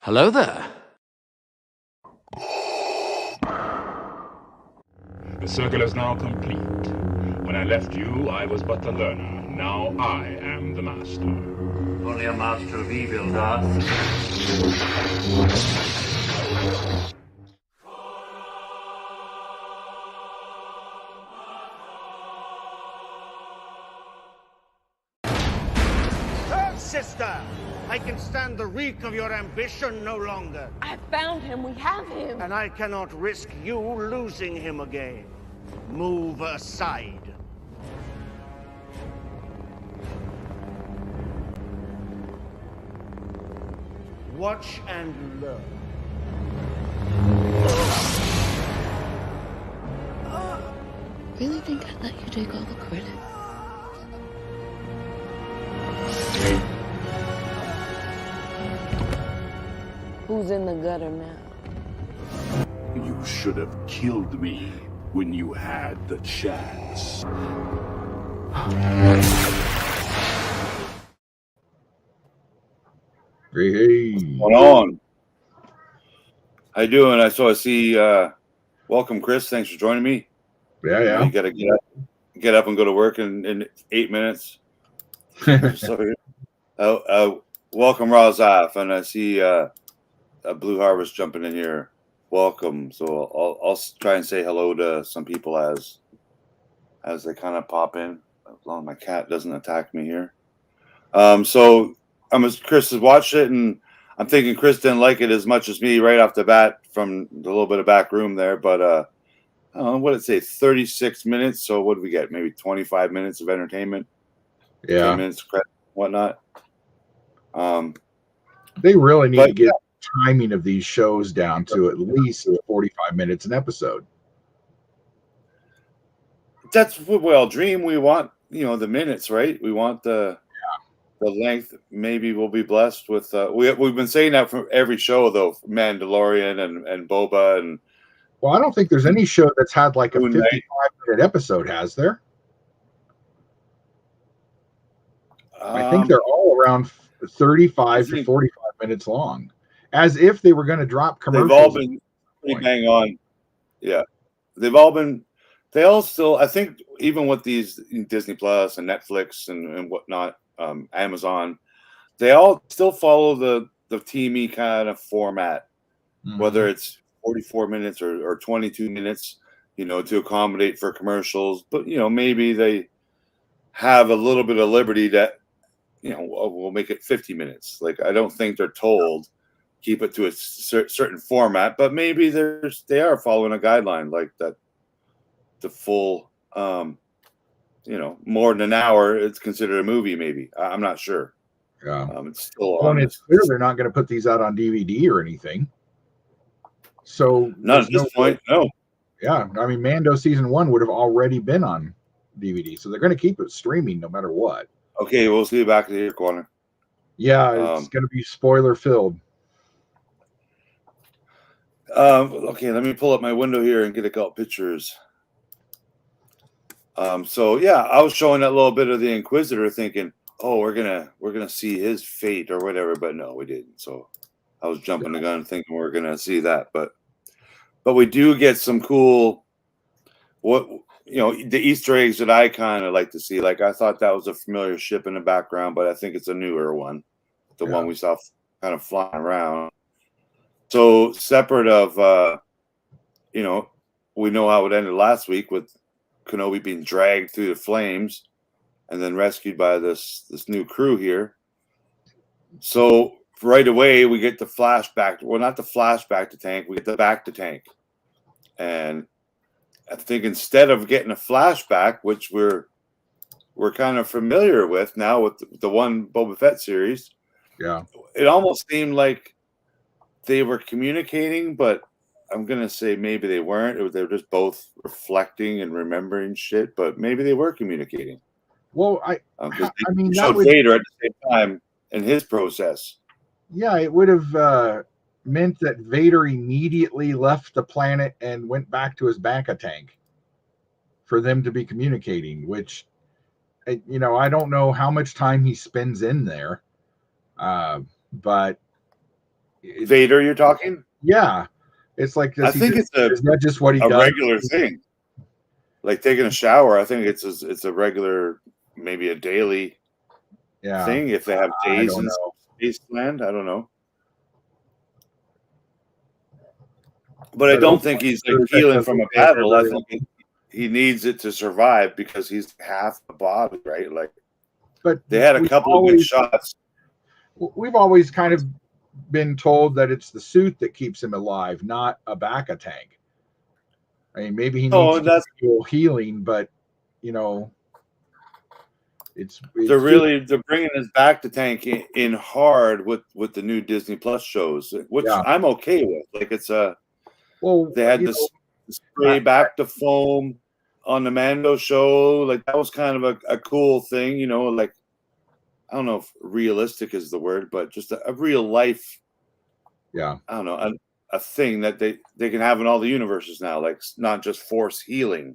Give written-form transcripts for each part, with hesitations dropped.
Hello there. The circle is now complete. When I left you, I was but the learner. Now I am the master. Only a master of evil, Darth. Sister, I can stand the reek of your ambition no longer. I found him. We have him. And I cannot risk you losing him again. Move aside. Watch and learn. Really think I'd let you take all the credit? Who's in the gutter now? You should have killed me when you had the chance. Hey. What's going on? How you doing? I see. Welcome, Chris. Thanks for joining me. Yeah. You got to get up and go to work in 8 minutes. So, welcome, Razaf, and I see Blue Harvest jumping in here. Welcome. So I'll try and say hello to some people as they kind of pop in. As long as my cat doesn't attack me here. So Chris has watched it, and I'm thinking Chris didn't like it as much as me right off the bat from the little bit of back room there. But I don't know, what did it say? 36 minutes. So what did we get? Maybe 25 minutes of entertainment. Yeah. 10 minutes of credit, whatnot. They really need to get timing of these shows down to at least 45 minutes an episode. That's what we all dream. We want, the minutes, right? We want the length. Maybe we'll be blessed with. We've been saying that for every show, though. Mandalorian and Boba and. Well, I don't think there's any show that's had like a 55-minute episode, has there? I think they're all around 35 to 45 minutes long, as if they were going to drop commercials. They've all been pretty bang on. Yeah, they've all been. They all still. I think even with these Disney Plus and Netflix and whatnot, Amazon, they all still follow the teamy kind of format, whether it's 44 minutes or 22 minutes, to accommodate for commercials. But maybe they have a little bit of liberty that. We'll make it 50 minutes. Like, I don't think they're told keep it to a certain format, but maybe they are following a guideline like that. The full, more than an hour, it's considered a movie. Maybe I'm not sure. Yeah, it's still on. On it's clear they're not going to put these out on DVD or anything. So not at this point. No. Yeah, I mean, Mando season 1 would have already been on DVD, so they're going to keep it streaming no matter what. Okay, we'll see you back to your corner. Yeah, it's going to be spoiler filled. Okay, let me pull up my window here and get a couple pictures. So yeah, I was showing that little bit of the Inquisitor, thinking, "Oh, we're gonna see his fate or whatever," but no, we didn't. So I was jumping the gun, thinking we're gonna see that, but we do get some cool the Easter eggs that I kind of like to see. Like, I thought that was a familiar ship in the background, but I think it's a newer one. The one we saw kind of flying around. So separate of, we know how it ended last week with Kenobi being dragged through the flames and then rescued by this new crew here. So right away we get the flashback. Well, not the flashback to Tank. We get the back to Tank. And I think instead of getting a flashback, which we're kind of familiar with now with the one Boba Fett series, it almost seemed like they were communicating, but I'm gonna say maybe they weren't. They were just both reflecting and remembering shit, but maybe they were communicating. Well, I mean, showed Vader at the same time in his process. Yeah, it would have meant that Vader immediately left the planet and went back to his bacta tank for them to be communicating, which, I don't know how much time he spends in there, but Vader, you're talking? Yeah, it's like I think is that just what he does? Regular thing, like taking a shower. I think it's a regular, maybe a daily thing. If they have days in Spaceland, I don't know. But I don't think he's like healing from a battle. I think he needs it to survive because he's half the body, right? Like, but they had a couple of good shots. We've always kind of been told that it's the suit that keeps him alive, not a Bacta tank. I mean, maybe he needs healing, but you know, they're bringing his Bacta tank in hard with the new Disney Plus shows, which I'm okay with. Like it's they had the spray Bacta foam on the Mando show. Like that was kind of a cool thing, you know, like I don't know if realistic is the word, but just a real life. Yeah. I don't know, a thing that they can have in all the universes now, like not just force healing,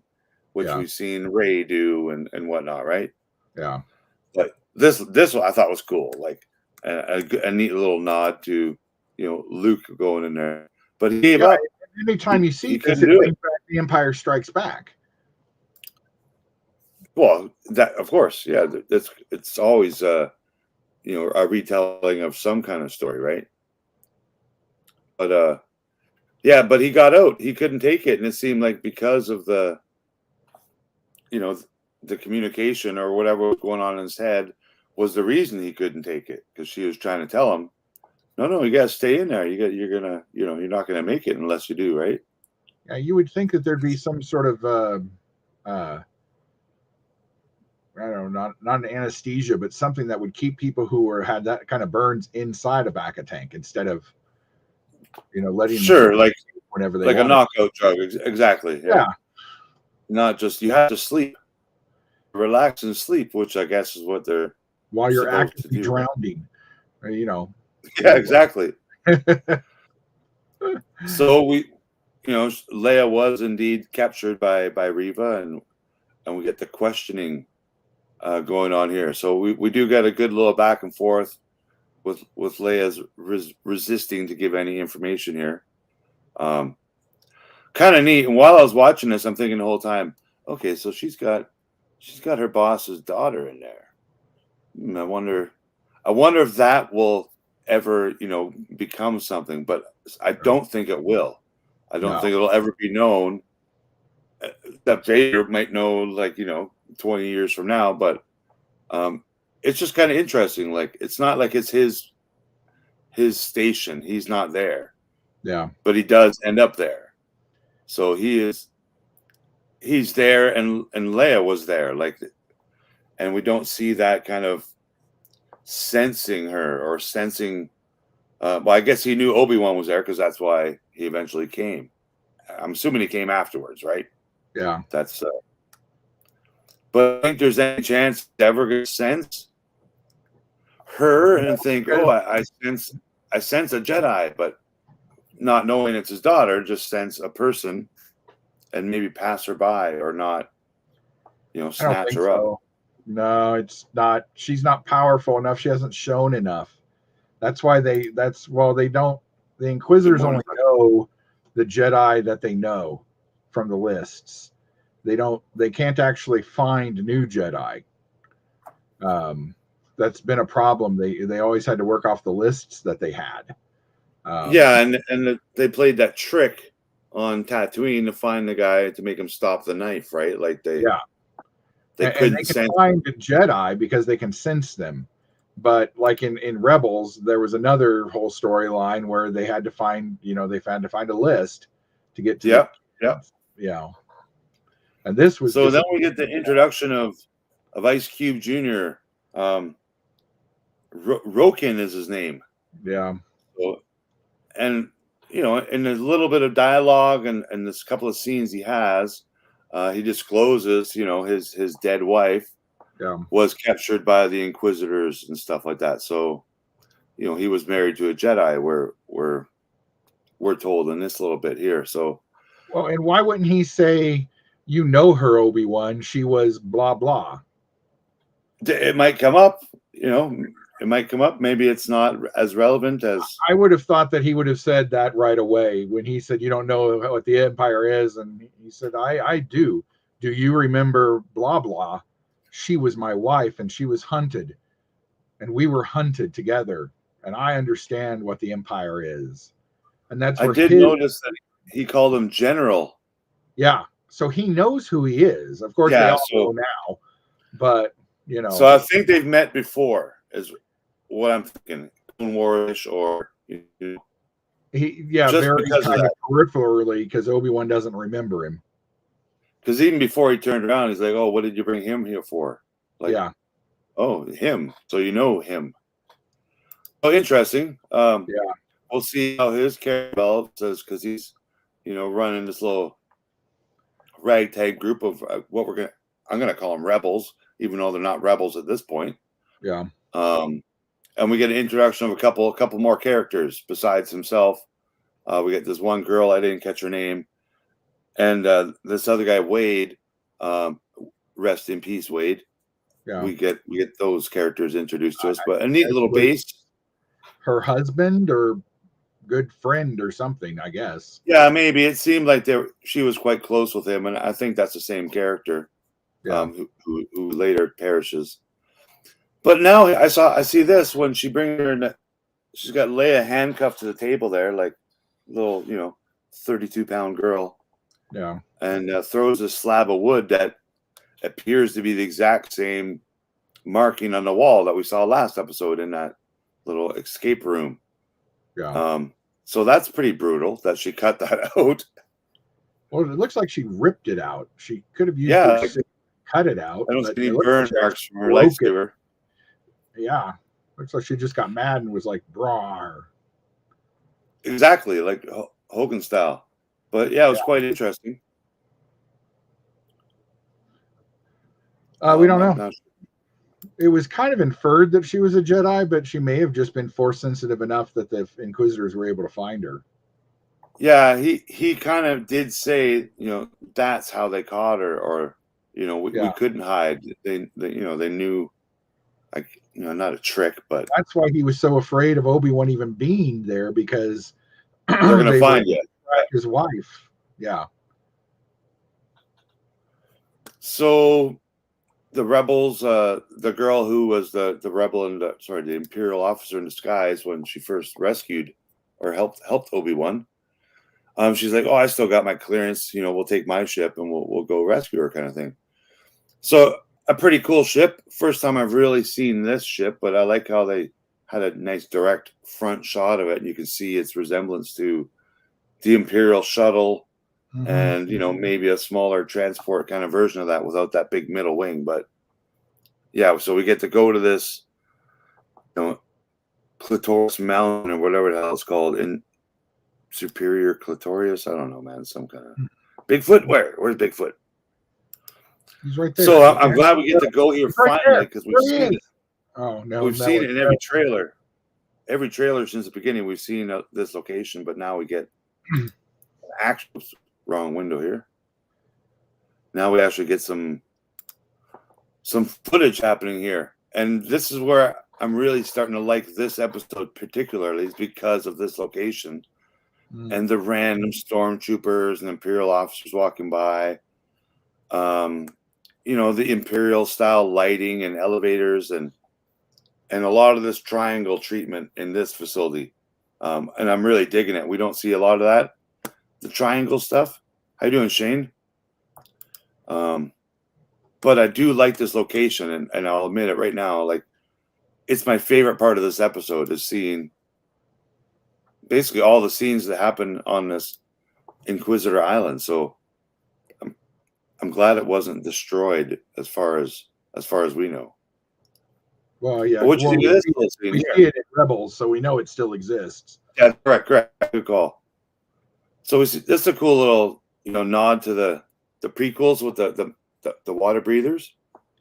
which we've seen Rey do and whatnot, right? Yeah. But this one I thought was cool, like a neat little nod to, you know, Luke going in there. But he gave up. Anytime you see this, it brings back The Empire Strikes Back. Well, that of course, yeah. It's always you know, a retelling of some kind of story, right? But yeah, but he got out. He couldn't take it, and it seemed like because of the, you know, the communication or whatever was going on in his head was the reason he couldn't take it, because she was trying to tell him, no, you got to stay in there. You're gonna, you know, you're not gonna make it unless you do, right? Yeah, you would think that there'd be some sort of I don't know, not an anesthesia, but something that would keep people who had that kind of burns inside a Bacta tank instead of, you know, letting them like whenever they like want a knockout drug. Exactly. Yeah. Not just you have to sleep, relax and sleep, which I guess is what they're while you're actively drowning, you know. Yeah, exactly. So we, you know, Leia was indeed captured by Reva, and we get the questioning going on here. So we do get a good little back and forth with Leia's resisting to give any information here. Kind of neat. And while I was watching this, I'm thinking the whole time, okay, so she's got her boss's daughter in there. I wonder if that will ever, you know, become something, but I don't think it will. I don't think it'll ever be known. That Vader might know, like, you know, 20 years from now, but it's just kind of interesting. Like, it's not like it's his station. He's not there. Yeah. But he does end up there. So he's there, and Leia was there. Like, and we don't see that kind of sensing her or sensing. Well, I guess he knew Obi-Wan was there because that's why he eventually came. I'm assuming he came afterwards, right? Yeah. That's. But I think there's any chance to ever get sense her and think, oh, I sense a Jedi, but not knowing it's his daughter, just sense a person and maybe pass her by or not, you know, snatch her up. No, it's not. She's not powerful enough. She hasn't shown enough. That's why they don't. The Inquisitors only know the Jedi that they know from the lists. They can't actually find new Jedi. That's been a problem. They always had to work off the lists that they had. Yeah, and they played that trick on Tatooine to find the guy to make him stop the knife, right? Like they couldn't sense. Find a Jedi because they can sense them. But like in Rebels, there was another whole storyline where they had to find, you know, a list to get to. Yeah. And this was so. Then we get the introduction of Ice Cube Jr. Roken is his name. Yeah. So, and you know, in a little bit of dialogue and this couple of scenes he has, he discloses, you know, his dead wife was captured by the Inquisitors and stuff like that. So, you know, he was married to a Jedi. We're told in this little bit here. So, well, and why wouldn't he say, you know her, Obi-Wan, she was blah blah? It might come up, you know. it might come up. Maybe it's not as relevant as. I would have thought that he would have said that right away when he said, "You don't know what the Empire is," and he said, "I do. Do you remember blah blah? She was my wife, and she was hunted, and we were hunted together, and I understand what the Empire is." And that's where I did notice that he called him General. Yeah, so he knows who he is. Of course, they all know now, but you know. So I think they've met before, is what I'm thinking. War-ish or very because kind of peripherally, because Obi-Wan doesn't remember him. Because even before he turned around, he's like, "Oh, what did you bring him here for?" Like, yeah. Oh, him. So you know him. Oh, interesting. We'll see how his character develops, because he's, running this little ragtag group of I'm gonna call them rebels, even though they're not rebels at this point. Yeah. And we get an introduction of a couple more characters besides himself. We get this one girl, I didn't catch her name, and this other guy, Wade. Rest in peace, Wade. Yeah. We get those characters introduced to us, but a neat little base. Her husband or good friend or something, I guess. Yeah, maybe it seemed like she was quite close with him, and I think that's the same character. Yeah. Who later perishes. But now I see this when she brings her in. She's got Leia handcuffed to the table there, like little 32-pound girl. Yeah. And throws a slab of wood that appears to be the exact same marking on the wall that we saw last episode in that little escape room. Yeah. So that's pretty brutal that she cut that out. Well, it looks like she ripped it out. She could have used her to cut it out. I don't see any burn marks from her lightsaber. Yeah. Looks like she just got mad and was like, "Brar." Exactly, like Hogan style. But yeah, it was quite interesting. We don't know. It was kind of inferred that she was a Jedi, but she may have just been force sensitive enough that the Inquisitors were able to find her. Yeah, he kind of did say, that's how they caught her, or we couldn't hide. They knew, like, not a trick, but that's why he was so afraid of Obi-Wan even being there, because they're going to find you. His wife. Yeah. So the rebels, the girl who was the rebel and the Imperial officer in disguise when she first rescued or helped Obi-Wan. She's like, "Oh, I still got my clearance. We'll take my ship and we'll go rescue her," kind of thing. So a pretty cool ship. First time I've really seen this ship, but I like how they had a nice direct front shot of it, and you can see its resemblance to the Imperial shuttle, and maybe a smaller transport kind of version of that without that big middle wing. But yeah, so we get to go to this, Clitoris Mountain or whatever the hell it's called in Superior Clitorius. I don't know, man. Some kind of Bigfoot. Where's Bigfoot? He's right there. So I'm glad we get to go here finally, because we've seen it. Oh no, we've seen it in every trailer. Every trailer since the beginning, we've seen this location, but now we get actual wrong window here. Now we actually get some footage happening here, and this is where I'm really starting to like this episode particularly, is because of this location and the random stormtroopers and Imperial officers walking by. The Imperial style lighting and elevators and a lot of this triangle treatment in this facility. And I'm really digging it. We don't see a lot of that. The triangle stuff. How you doing, Shane? But I do like this location, and I'll admit it right now, like, it's my favorite part of this episode is seeing basically all the scenes that happen on this Inquisitor Island. So I'm glad it wasn't destroyed as far as we know. Well, yeah. What you think of this little scene we here? see it in Rebels, so we know it still exists. Yeah, correct. Good call. So this is a cool little, nod to the prequels with the water breathers.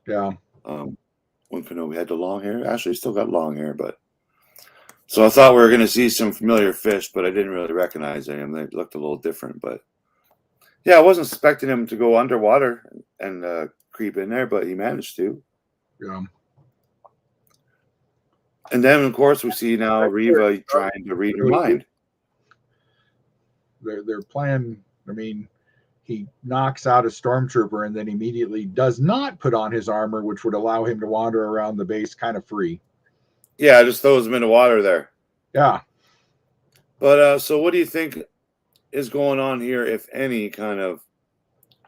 Yeah. When Kenobi had the long hair. Actually, he still got long hair, but so I thought we were going to see some familiar fish, but I didn't really recognize them. They looked a little different, but yeah, I wasn't expecting him to go underwater and creep in there, but he managed to. Yeah. And then, of course, we see now Reva trying to read her mind. Right there. Reva trying to read her mind. Their plan. I mean, he knocks out a stormtrooper and then immediately does not put on his armor, which would allow him to wander around the base kind of free. Yeah, just throws him in the water there. Yeah. But so what do you think is going on here, if any kind of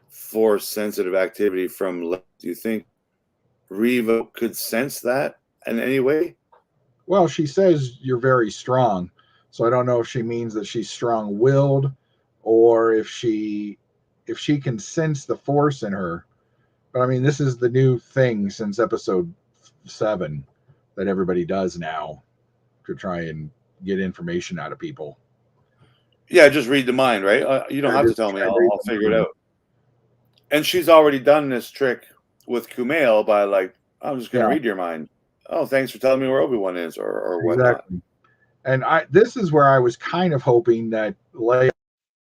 force sensitive activity from Leia? Do you think Reva could sense that in any way? Well, she says you're very strong. So I don't know if she means that she's strong-willed or if she can sense the force in her. But I mean, this is the new thing since episode 7 that everybody does now to try and get information out of people. Yeah, just read the mind, right? You don't have to tell me. I'll figure it out. And she's already done this trick with Kumail by like, I'm just going to read your mind. Oh, thanks for telling me where Obi-Wan is or whatnot. Exactly. And this is where I was kind of hoping that Leia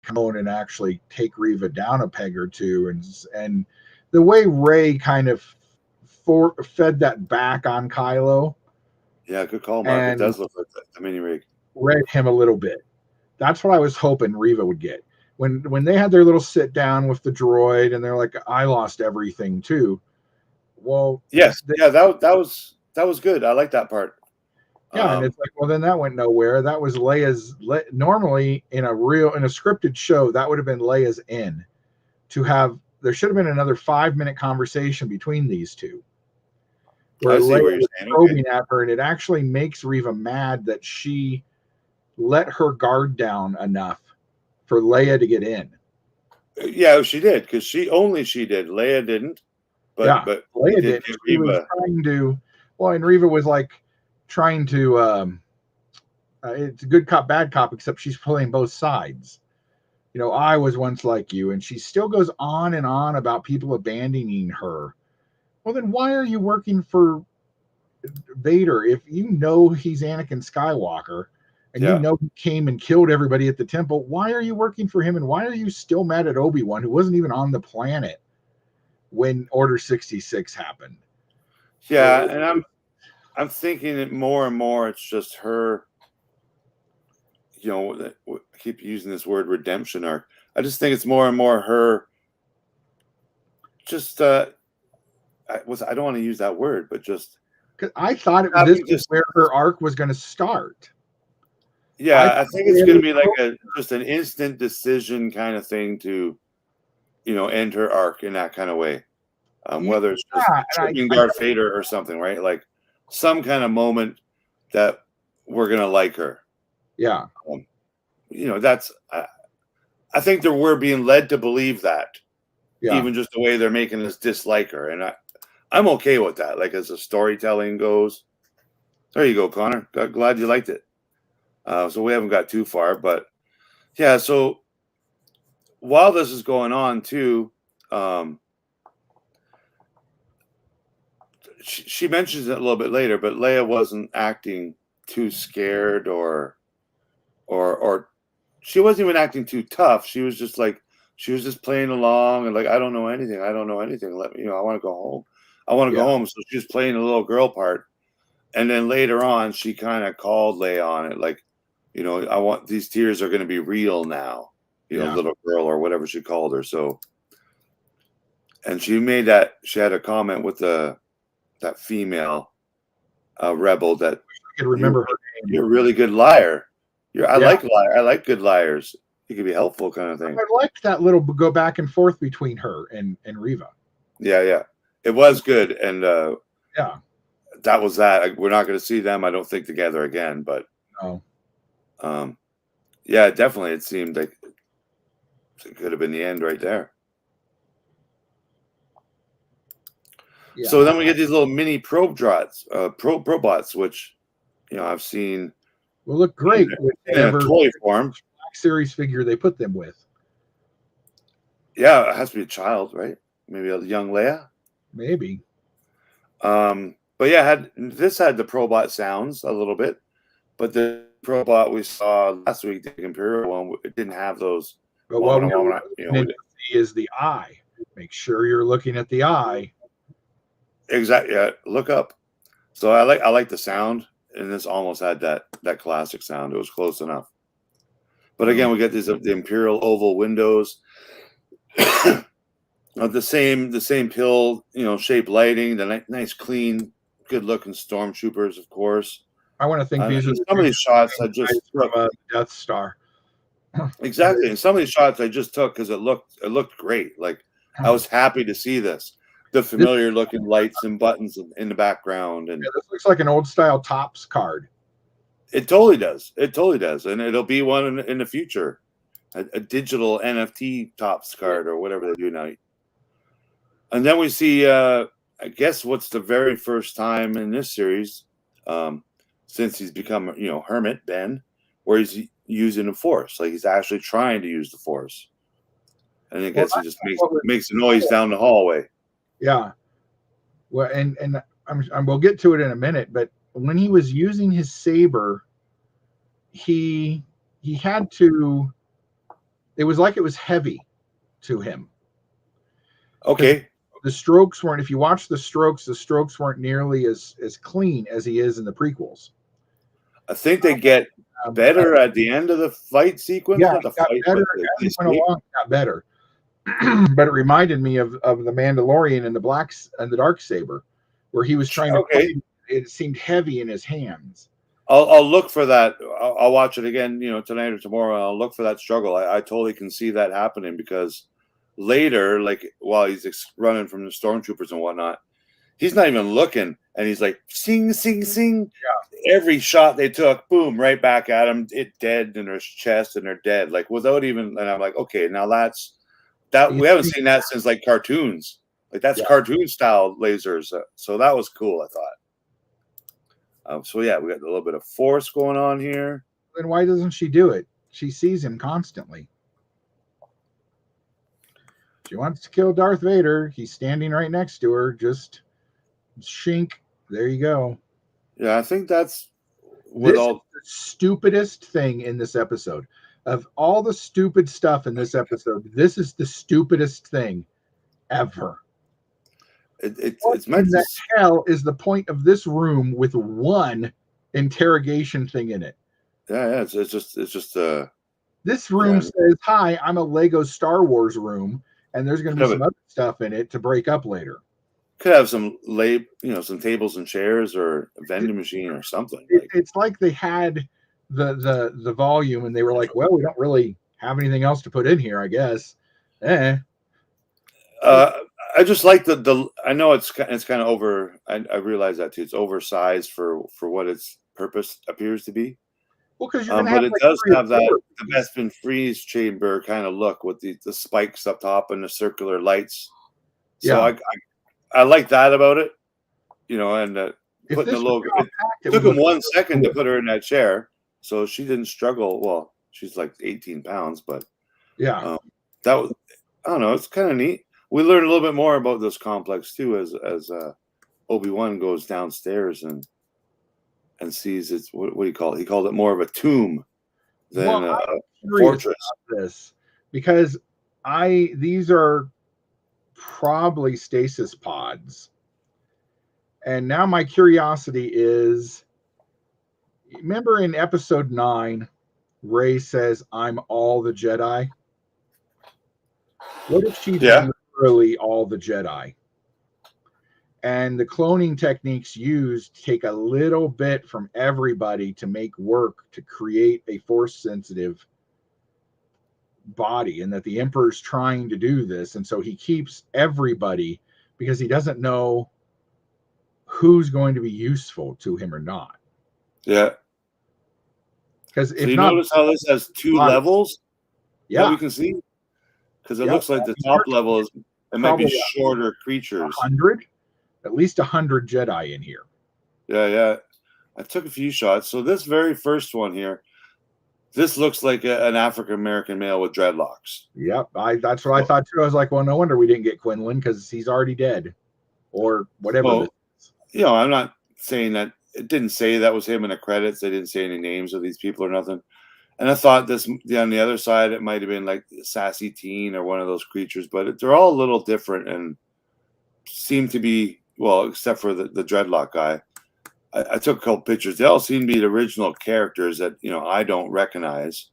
come on and actually take Reva down a peg or two, and the way Rey kind of fed that back on Kylo. Yeah, good call, Mark. It does look like the mini rig. Read him a little bit. That's what I was hoping Reva would get. When they had their little sit down with the droid and they're like, I lost everything too. Well, yes, that was good. I like that part. Yeah, and it's like, well, then that went nowhere. That was Leia's. Normally, in a scripted show, that would have been Leia's in. There should have been another 5-minute conversation between these two, where Leia was probing at her, and it actually makes Reva mad that she let her guard down enough for Leia to get in. Yeah, she did, because she did. Leia didn't. But Leia did. She was trying to. Well, and Reva was like trying to it's a good cop bad cop, except she's playing both sides. I was once like you, and she still goes on and on about people abandoning her. Well, then why are you working for Vader if you know he's Anakin Skywalker and you know he came and killed everybody at the temple? Why are you working for him, and why are you still mad at Obi-Wan, who wasn't even on the planet when Order 66 happened? Yeah, and I'm thinking it more and more. It's just her, I keep using this word redemption arc. I just think it's more and more her. Just, I don't want to use that word, but just. I thought this was where her arc was going to start. Yeah, I think it's going to be like just an instant decision kind of thing to, end her arc in that kind of way. Whether it's just tripping Darth Vader or something, right? Like some kind of moment that we're gonna like her. Yeah. That's. I think that we're being led to believe that, even just the way they're making us dislike her, and I'm okay with that. Like as the storytelling goes, there you go, Connor. Glad you liked it. So we haven't got too far, but yeah. So while this is going on too. She mentions it a little bit later, but Leia wasn't acting too scared or she wasn't even acting too tough. She was just playing along and like, I don't know anything. Let me, I want to go home. Go home. So she was playing a little girl part. And then later on, she kind of called Leia on it. Like, I want, these tears are going to be real now, little girl or whatever she called her. So, and she had a comment with that female rebel that I can remember her name. You're a really good liar. I like good liars. You can be helpful, kind of thing. I liked that little go back and forth between her and Reva. Yeah. It was good, and that was that. We're not going to see them, I don't think, together again. But no. Yeah, definitely. It seemed like it could have been the end right there. Yeah. So then we get these little mini probots, which I've seen. Will look great in a toy form. Black Series figure they put them with. Yeah, it has to be a child, right? Maybe a young Leia. Maybe. But yeah, this had the probot sounds a little bit, but the probot we saw last week, the Imperial one, it didn't have those. But what we need to see is the eye. Make sure you're looking at the eye. Exactly. Yeah, look up. So I like the sound. and this almost had that classic sound. It was close enough. But again, we get these the imperial oval windows, the same pill, shaped lighting, the nice, clean, good looking stormtroopers, of course. I want to think these are some of these shots I just took. Death Star. Exactly, and some of these shots I just took because it looked great. Like I was happy to see this, the familiar looking lights and buttons in the background, and this looks like an old style Topps card. It totally does. It totally does, and it'll be one in the future, a digital NFT Topps card or whatever they do now. And then we see, I guess, what's the very first time in this series, since he's become, Hermit Ben, where he's using the Force, like he's actually trying to use the Force, and I guess he just makes a noise down the hallway. Yeah. Well, and we'll get to it in a minute, but when he was using his saber, he had to. It was like it was heavy to him. Okay. The strokes weren't. If you watch the strokes weren't nearly as clean as he is in the prequels. I think they get better at the end of the fight sequence. Yeah, not the fight, better. It got better. But it reminded me of the Mandalorian and the dark saber, where he was trying to. Fight. It seemed heavy in his hands. I'll look for that. I'll watch it again, tonight or tomorrow. I'll look for that struggle. I totally can see that happening because later, like while he's running from the stormtroopers and whatnot, he's not even looking, and he's like, sing, sing, sing. Yeah. Every shot they took, boom, right back at him. It dead in their chest, and they're dead, like without even. And I'm like, okay, now that's that. We haven't seen that since like cartoons. Like that's cartoon style lasers. So that was cool, I thought. So yeah, we got a little bit of Force going on here. Then why doesn't she do it? She sees him constantly. She wants to kill Darth Vader. He's standing right next to her. Just shink. There you go. Yeah, I think that's what the stupidest thing in this episode. Of all the stupid stuff in this episode, this is the stupidest thing ever. It's meant that hell is the point of this room with one interrogation thing in it. Yeah, it's just this room says, "Hi, I'm a Lego Star Wars room, and there's going to be some other stuff in it to break up later." Could have some some tables and chairs or a vending machine or something. It's like they had the volume, and they were like, "Well, we don't really have anything else to put in here, I guess." I just like the. I know it's kind of over. I realize that too. It's oversized for what its purpose appears to be. Well, because but it does have that the Bespin freeze chamber kind of look with the spikes up top and the circular lights. So I like that about it. And putting the logo. It took him 1 second to put her in that chair, so she didn't struggle. Well, she's like 18 pounds, but that was. I don't know. It's kind of neat. We learn a little bit more about this complex too, as Obi-Wan goes downstairs and sees it's what do you call it? He called it more of a tomb than a fortress. This because these are probably stasis pods, and now my curiosity is: remember in Episode 9, Rey says, "I'm all the Jedi." What if she's literally all the Jedi? And the cloning techniques used take a little bit from everybody to make work to create a Force-sensitive body, and that the Emperor's trying to do this. And so he keeps everybody because he doesn't know who's going to be useful to him or not. Yeah. Because if you not, notice how this has 2 levels? Yeah. That we can see? Because it looks like the top level is it might be shorter creatures. 100, at least 100 Jedi in here. Yeah. I took a few shots. So this very first one here, this looks like an African American male with dreadlocks. Yep, that's what I thought too. I was like, well, no wonder we didn't get Quinlan because he's already dead, or whatever. Well, I'm not saying that. It didn't say that was him in the credits. They didn't say any names of these people or nothing. And I thought this on the other side, it might have been like Sassy Teen or one of those creatures, but they're all a little different and seem to be, well, except for the dreadlock guy, I took a couple pictures. They all seem to be the original characters that I don't recognize.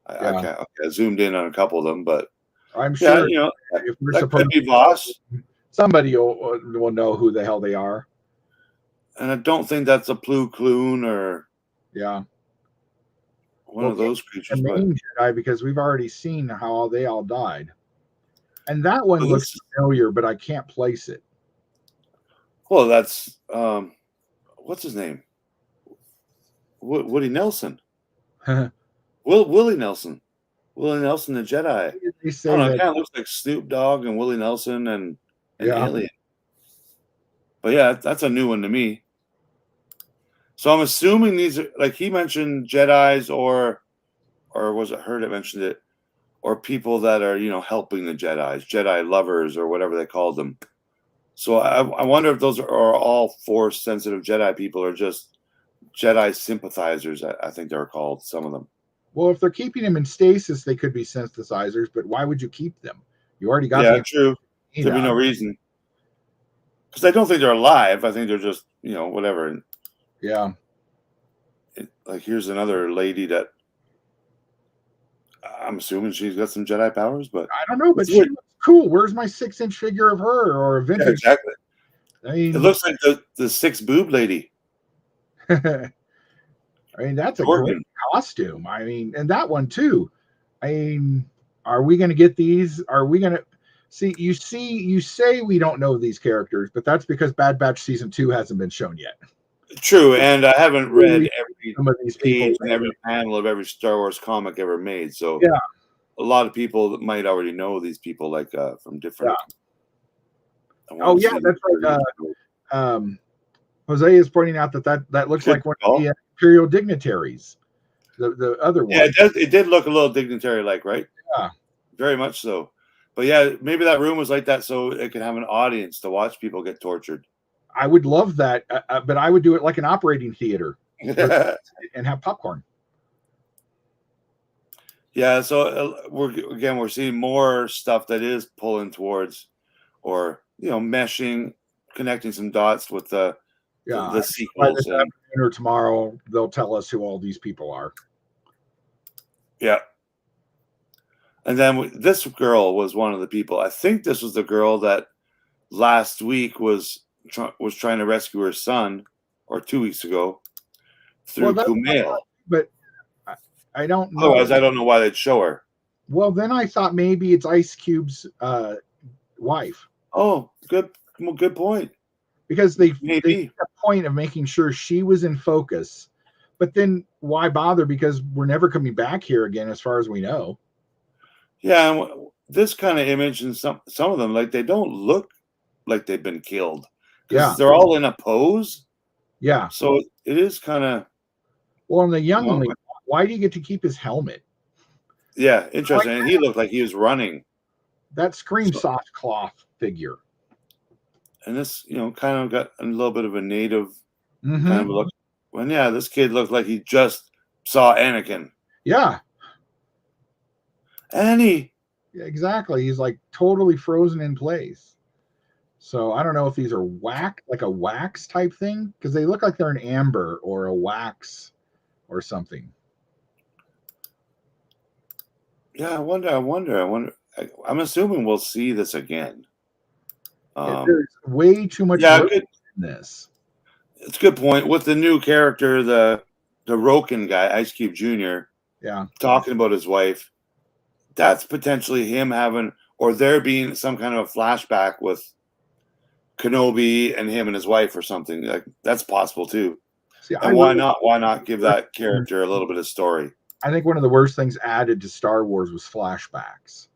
I zoomed in on a couple of them, but I'm sure if we're that could be Voss. Somebody will know who the hell they are. And I don't think that's a Plo Koon or one of those creatures. The main Jedi, because we've already seen how they all died. And that one looks familiar, but I can't place it. Well, that's what's his name? Woody Nelson. Willie Nelson. Willie Nelson, the Jedi. I don't know, it kind of looks like Snoop Dogg and Willie Nelson and Alien. But yeah, that's a new one to me. So I'm assuming these are, like he mentioned, Jedis or was it her that mentioned it? Or people that are, helping the Jedis, Jedi lovers or whatever they called them. So I wonder if those are all Force-sensitive Jedi people or just Jedi sympathizers, I think they're called, some of them. Well, if they're keeping them in stasis, they could be synthesizers, but why would you keep them? You already got them. Yeah, true. There'd be no reason. Because I don't think they're alive. I think they're just, whatever. Yeah. Like, here's another lady that I'm assuming she's got some Jedi powers, but I don't know, but she looks cool. Where's my 6-inch figure of her or a vintage? Yeah, exactly. I mean, it looks like the 6 boob lady. I mean, that's a great costume. I mean, and that one too. I mean, are we going to get these? Are we going to see? You say we don't know these characters, but that's because Bad Batch season 2 hasn't been shown yet. True, and I haven't read every some of these people and every panel of every Star Wars comic ever made. So yeah, a lot of people might already know these people, like from different. Yeah. Oh yeah, that's right. Jose is pointing out that looks like one of the Imperial dignitaries. The other one. Yeah, it did look a little dignitary-like, right? Yeah, very much so. But yeah, maybe that room was like that so it could have an audience to watch people get tortured. I would love that, but I would do it like an operating theater and have popcorn. Yeah, so we're seeing more stuff that is pulling towards, or meshing, connecting some dots with the sequels. By this afternoon or tomorrow, they'll tell us who all these people are. Yeah. And then this girl was one of the people. I think this was the girl that last week was trying to rescue her son, or 2 weeks ago, through Kumail. But I don't know. Otherwise, I don't know why they'd show her. Well, then I thought maybe it's Ice Cube's wife. Oh, good point. Because they made a point of making sure she was in focus. But then why bother? Because we're never coming back here again, as far as we know. Yeah, and this kind of image and some of them, like, they don't look like they've been killed. Yeah, they're all in a pose. Yeah, so it is kind of. Well, and the young why do you get to keep his helmet? Yeah, interesting. And he looked like he was running. That screams soft cloth figure. And this, kind of got a little bit of a native kind of look. When this kid looked like he just saw Anakin. Yeah. Annie. Yeah, exactly. He's like totally frozen in place. So I don't know if these are like a wax type thing, because they look like they're an amber or a wax or something. Yeah, I wonder. I'm assuming we'll see this again. There's way too much work in this. It's a good point. With the new character, the Roken guy, Ice Cube Jr., talking about his wife, that's potentially him having, or there being some kind of a flashback with Kenobi and him and his wife or something. Like, that's possible too. See, and why not give that character a little bit of story? I think one of the worst things added to Star Wars was flashbacks.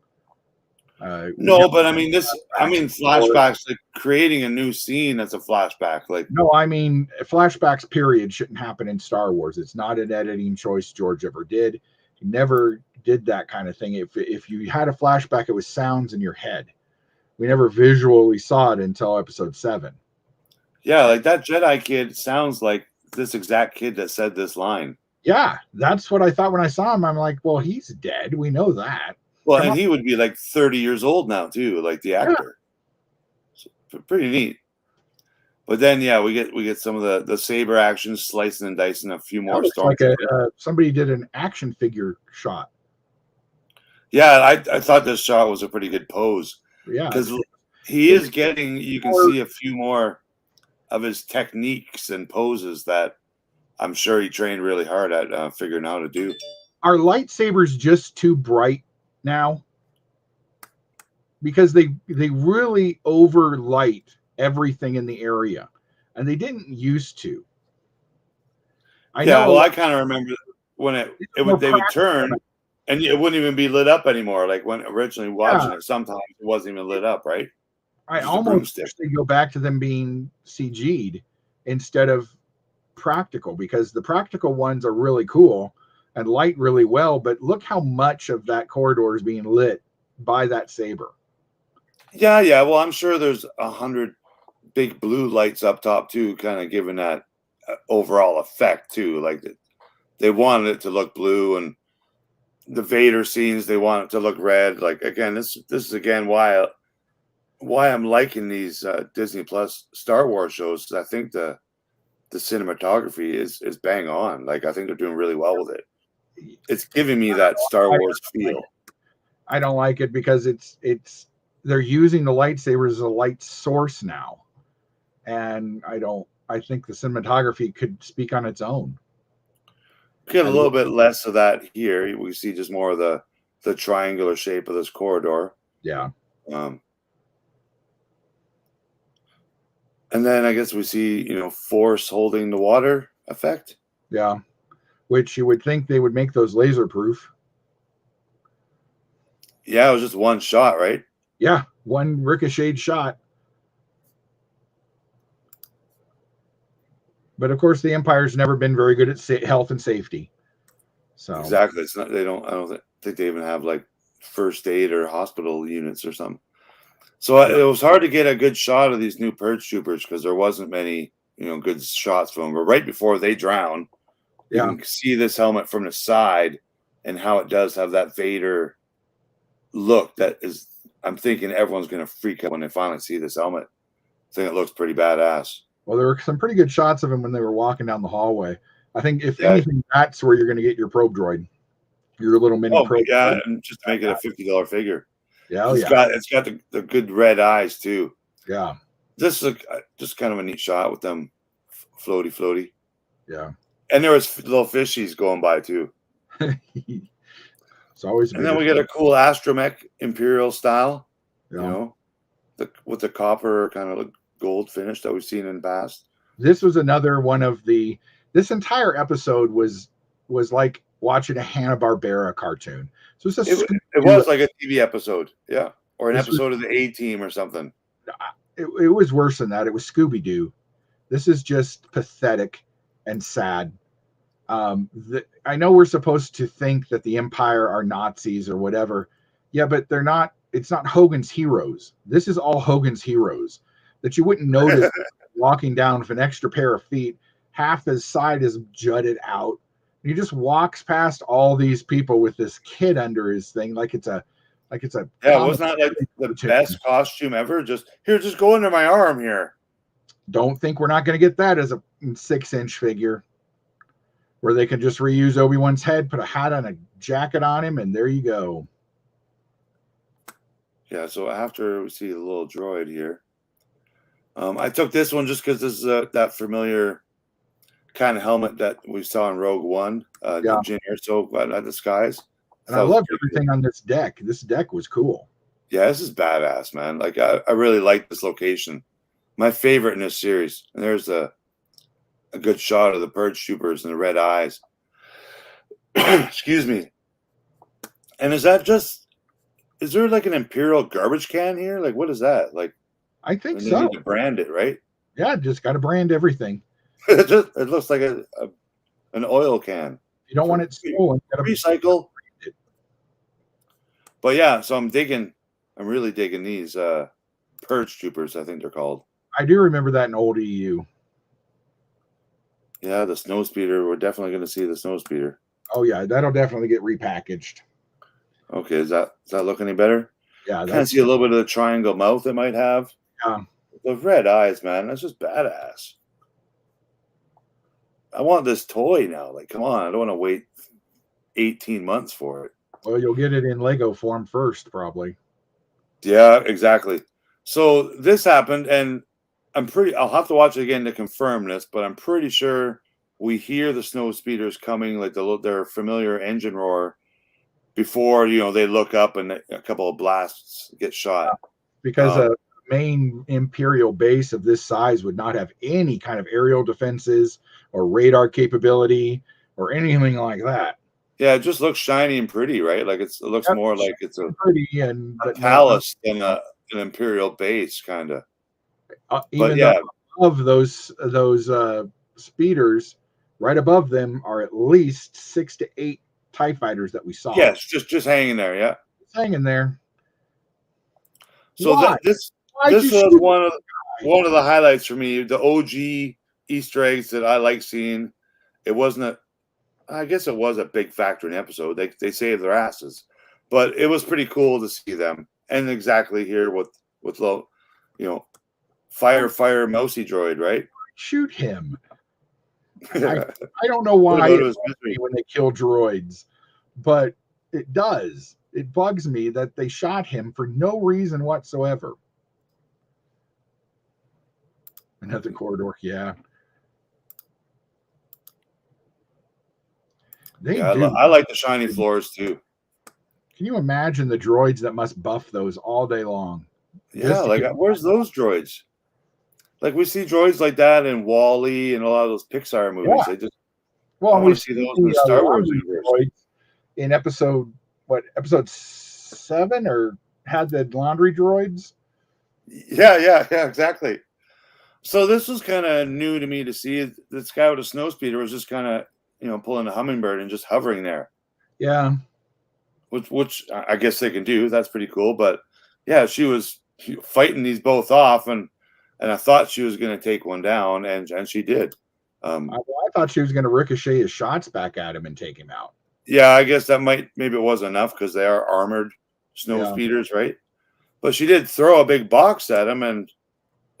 No, but I mean flashbacks, like creating a new scene that's a flashback. Like, no, I mean flashbacks. Period. Shouldn't happen in Star Wars. It's not an editing choice George ever did. He never did that kind of thing. If you had a flashback, it was sounds in your head. We never visually saw it until episode 7. Yeah, like that Jedi kid sounds like this exact kid that said this line. Yeah, that's what I thought when I saw him. I'm like, well, he's dead. We know that. Well, and he would be like 30 years old now too, like the actor. So, pretty neat. But then, yeah, we get some of the saber action, slicing and dicing a few That more looks like stormtroopers. somebody did an action figure shot. Yeah, I thought this shot was a pretty good pose Yeah, because he is getting. You can see a few more of his techniques and poses that I'm sure he trained really hard at figuring out how to do. are lightsabers just too bright now? Because they really overlight everything in the area, and they didn't used to. I kind of remember when they would turn, and it wouldn't even be lit up anymore. Like when originally watching it, sometimes it wasn't even lit up, right? I almost wish they go back to them being CG'd instead of practical, because the practical ones are really cool and light really well, but look how much of that corridor is being lit by that saber. Yeah. Well, I'm sure there's 100 big blue lights up top too, kind of giving that overall effect too. Like they wanted it to look blue, and the Vader scenes they want it to look red. Like again, this is again why I'm liking these Disney Plus Star Wars shows. I think the cinematography is bang on. Like I think they're doing really well with it. It's giving me that Star Wars feel. I don't like it because it's they're using the lightsabers as a light source now, and I think the cinematography could speak on its own. Get a little bit less of that here. We see just more of the triangular shape of this corridor. Yeah. And then I guess we see, force holding the water effect. Yeah. Which you would think they would make those laser proof. Yeah, it was just one shot, right? Yeah, one ricocheted shot. But of course, the Empire's never been very good at health and safety. So exactly, it's not. I don't think they even have like first aid or hospital units or something. So it was hard to get a good shot of these new purge troopers because there wasn't many, good shots from them. But right before they drown, you can see this helmet from the side and how it does have that Vader look. That is, I'm thinking everyone's going to freak out when they finally see this helmet. I think it looks pretty badass. Well, there were some pretty good shots of him when they were walking down the hallway. I think if anything, that's where you're going to get your probe droid, your little mini probe. Yeah, droid. and just make it a $50 figure. Yeah, it's got the good red eyes too. Yeah, this is just kind of a neat shot with them floaty. Yeah, and there was little fishies going by too. It's always. And then we get a cool astromech Imperial style. Yeah. With the copper kind of gold finish that we've seen in the past. This was another one of the. This entire episode was like watching a Hanna-Barbera cartoon. So it was like a TV episode, yeah, or an episode of the A-Team or something. It was worse than that. It was Scooby-Doo. This is just pathetic and sad. I know we're supposed to think that the Empire are Nazis or whatever. Yeah, but they're not. It's not Hogan's Heroes. This is all Hogan's Heroes that you wouldn't notice walking down with an extra pair of feet. Half his side is jutted out. He just walks past all these people with this kid under his thing, like it's a. Yeah, wasn't that like the best costume ever? Just go under my arm here. Don't think we're not going to get that as a 6-inch figure, where they can just reuse Obi-Wan's head, put a hat on, a jacket on him, and there you go. Yeah. So after we see the little droid here, I took this one just because this is that familiar kind of helmet that we saw in Rogue One. Jyn Erso disguise. And I loved everything on this deck. This deck was cool. Yeah, this is badass, man. Like I really like this location. My favorite in this series. And there's a good shot of the purge troopers and the red eyes. Excuse me. And is there like an Imperial garbage can here? Like what is that? Like I think so. Need to brand it, right? Yeah, just got to brand everything. It looks like an oil can. You don't want it stolen. Recycle. But yeah, so I'm really digging these purge troopers, I think they're called. I do remember that in old EU. Yeah, the snowspeeder. We're definitely going to see the snowspeeder. Oh yeah, that'll definitely get repackaged. Okay, does that look any better? Yeah, I kind of see a little bit of the triangle mouth it might have. Yeah, The red eyes, man. That's just badass. I want this toy now. Like, come on. I don't want to wait 18 months for it. Well, you'll get it in Lego form first, probably. Yeah, exactly. So this happened, and I'll have to watch it again to confirm this, but I'm pretty sure we hear the snow speeders coming, like their familiar engine roar, before they look up and a couple of blasts get shot. Because a main Imperial base of this size would not have any kind of aerial defenses or radar capability or anything like that. Yeah, it just looks shiny and pretty, right? Like it looks more like it's a pretty and a palace than an Imperial base, kind of. Even though of those speeders, right above them are at least 6 to 8 TIE fighters that we saw. Yes, just hanging there. Yeah, it's hanging there. So this was one of the highlights for me. The OG Easter eggs that I like seeing. It wasn't I guess it was a big factor in the episode. They saved their asses, but it was pretty cool to see them and exactly here with low, fire mousy droid, right? Shoot him. I don't know why when they kill droids, but it does. It bugs me that they shot him for no reason whatsoever. Another corridor, yeah. I like the shiny floors too. Can you imagine the droids that must buff those all day long? Yeah, like where's those droids? Like we see droids like that in WALL-E and a lot of those Pixar movies. Yeah. They just we see those in the Star Wars universe. In episode 7 or had the laundry droids? Yeah, exactly. So this was kind of new to me to see. This guy with a snow speeder was just kind of pulling a hummingbird and just hovering there. Yeah. Which I guess they can do. That's pretty cool. But yeah, she was fighting these both off, and I thought she was going to take one down, and she did. I thought she was going to ricochet his shots back at him and take him out. Yeah, I guess maybe it was enough because they are armored snow speeders, right? But she did throw a big box at him, and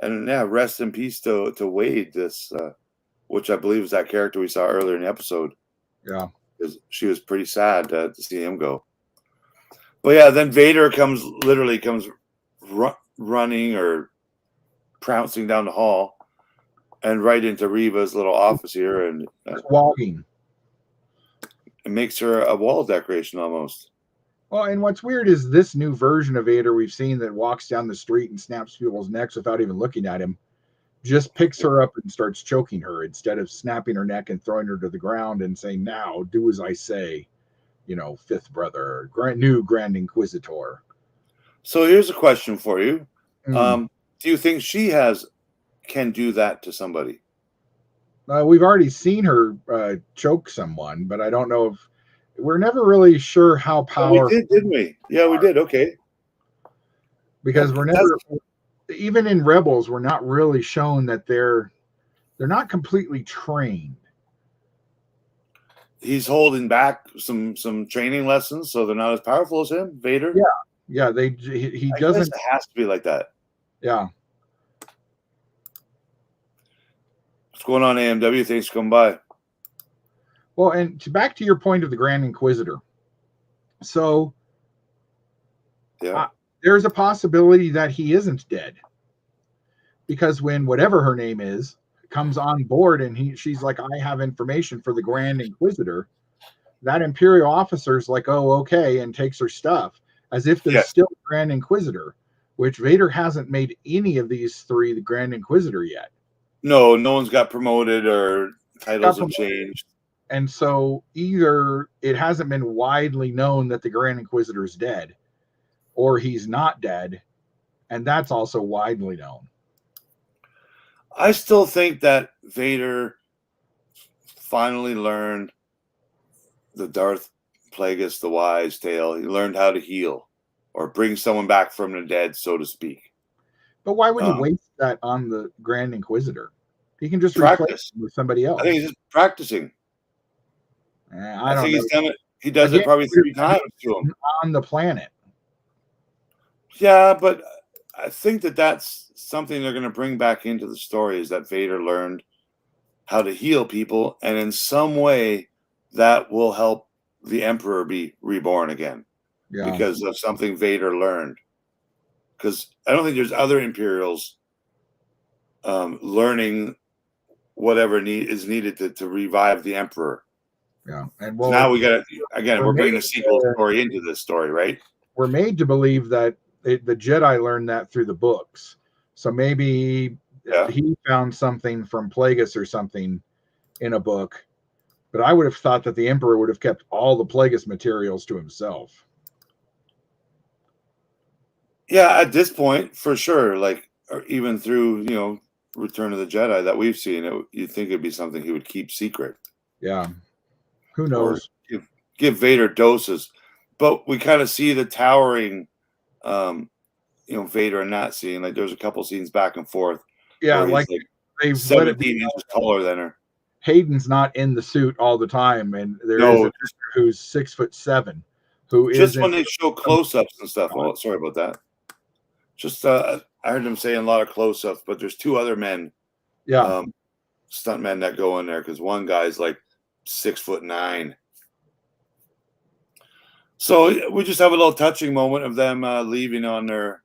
yeah, rest in peace to Wade, this which I believe is that character we saw earlier in the episode. Yeah, because she was pretty sad to see him go. But yeah, then Vader comes running or trouncing down the hall and right into Reva's little office here, and walking. It makes her a wall decoration almost. Well, and what's weird is this new version of Vader we've seen that walks down the street and snaps people's necks without even looking at him, just picks her up and starts choking her instead of snapping her neck and throwing her to the ground and saying, "Now do as I say, fifth brother, new Grand Inquisitor." So here's a question for you. Do you think she can do that to somebody? We've already seen her choke someone, but I don't know if we're never really sure how powerful. We did, didn't we? Yeah, we did. Okay. Because we're never, even in Rebels, we're not really shown that they're not completely trained. He's holding back some training lessons, so they're not as powerful as him, Vader. Yeah. He doesn't. It has to be like that. Yeah. What's going on, AMW? Thanks for coming by. Well, and back to your point of the Grand Inquisitor. So, there's a possibility that he isn't dead, because when whatever her name is comes on board and she's like, "I have information for the Grand Inquisitor," that Imperial officer's like, "Oh, okay," and takes her stuff as if there's still a Grand Inquisitor, which Vader hasn't made any of these three the Grand Inquisitor yet. No one's got promoted or titles have changed. And so either it hasn't been widely known that the Grand Inquisitor is dead, or he's not dead, and that's also widely known. I still think that Vader finally learned the Darth Plagueis the Wise tale. He learned how to heal or bring someone back from the dead, so to speak. But why would he waste that on the Grand Inquisitor? He can just practice with somebody else. I think he's just practicing. I don't think he's done it. He does it probably 3 times to him on the planet. Yeah, but I think that's something they're going to bring back into the story is that Vader learned how to heal people, and in some way that will help the Emperor be reborn again because of something Vader learned. Because I don't think there's other Imperials learning whatever is needed to revive the Emperor. Yeah, and well, so now we got again. We're bringing a sequel story into this story, right? We're made to believe that the Jedi learned that through the books. So maybe he found something from Plagueis or something in a book. But I would have thought that the Emperor would have kept all the Plagueis materials to himself. Yeah, at this point, for sure. Like, or even through, Return of the Jedi that we've seen, you'd think it'd be something he would keep secret. Yeah. Who knows? Or give Vader doses. But we kind of see the towering, Vader in that scene. Like, there's a couple scenes back and forth. Yeah, like they've 17 inches taller than her. Hayden's not in the suit all the time, and there is a who's 6'7", who just when they show close-ups and stuff. Oh, sorry about that. Just I heard them saying a lot of close-ups, but there's two other men, stuntmen that go in there because one guy's like 6'9". So we just have a little touching moment of them leaving on their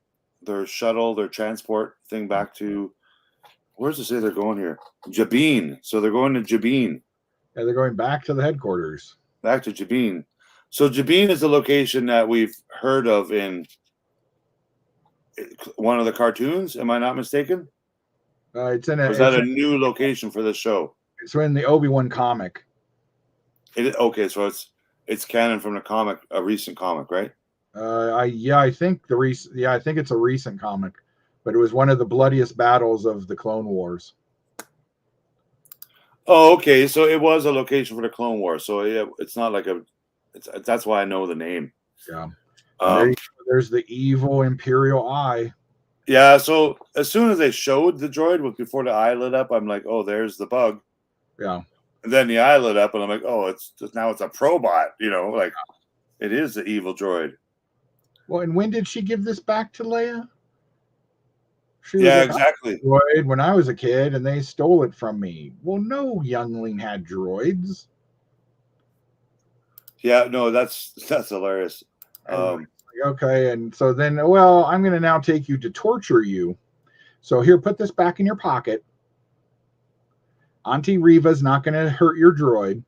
shuttle, their transport thing back to. Where does it say they're going here? Jabin. So they're going to Jabin. Yeah, they're going back to the headquarters. Back to Jabin. So Jabin is a location that we've heard of in one of the cartoons. Am I not mistaken? It's in is that a new location for this show? It's in the Obi-Wan comic. Okay, so it's canon from the comic, a recent comic, right? I think I think it's a recent comic. But it was one of the bloodiest battles of the Clone Wars. Oh, okay. So it was a location for the Clone Wars. So yeah, it's not like that's why I know the name. Yeah. There's the evil Imperial eye. Yeah. So as soon as they showed the droid before the eye lit up, I'm like, oh, there's the bug. Yeah. And then the eye lit up, and I'm like, oh, it's a probot. Like it is the evil droid. Well, and when did she give this back to Leia? Exactly. Droid when I was a kid, and they stole it from me. Well, no youngling had droids. Yeah, no, that's hilarious. Okay, and so then, well, I'm going to now take you to torture you. So here, put this back in your pocket. Auntie Reva's not going to hurt your droid.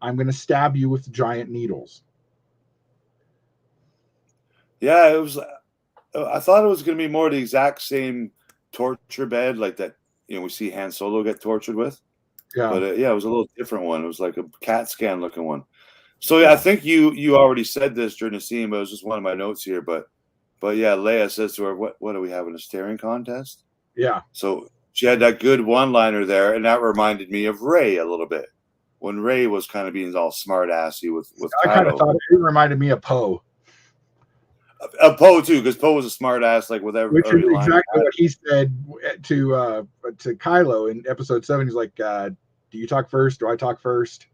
I'm going to stab you with giant needles. Yeah, it was. I thought it was going to be more the exact same torture bed like that, we see Han Solo get tortured with. Yeah. But it was a little different one. It was like a CAT scan looking one. So yeah, I think you already said this during the scene, but it was just one of my notes here. But yeah, Leia says to her, "What are we having, a staring contest?" Yeah. So she had that good one-liner there, and that reminded me of Rey a little bit when Rey was kind of being all smart-assy with I kind of thought it reminded me of Poe. Poe too, because Poe was a smart ass, like with every. Which is exactly what he said to Kylo in Episode 7. He's like, "Do you talk first? Do I talk first?"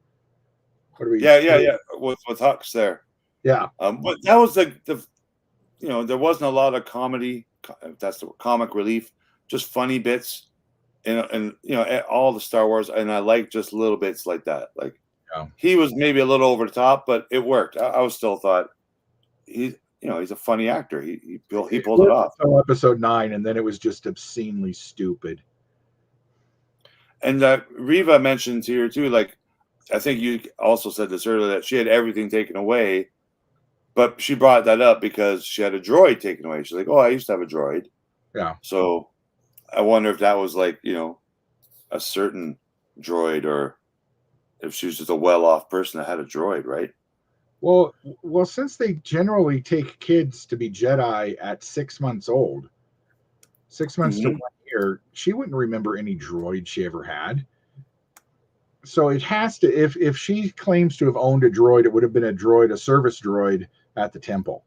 What do we? Yeah. With Hux there. Yeah. But that was the there wasn't a lot of comedy. That's the comic relief, just funny bits, and all the Star Wars, and I like just little bits like that. Like he was maybe a little over the top, but it worked. I was still thought he's a funny actor. He pulled it off. Until Episode 9, and then it was just obscenely stupid. And Reva mentioned here too, like I think you also said this earlier, that she had everything taken away, but she brought that up because she had a droid taken away. She's like, "Oh, I used to have a droid." Yeah. So I wonder if that was like a certain droid, or if she was just a well-off person that had a droid, right? Well, since they generally take kids to be Jedi at 6 months old, 6 months to 1 year, she wouldn't remember any droid she ever had. So it has to, if she claims to have owned a droid, it would have been a service droid at the temple.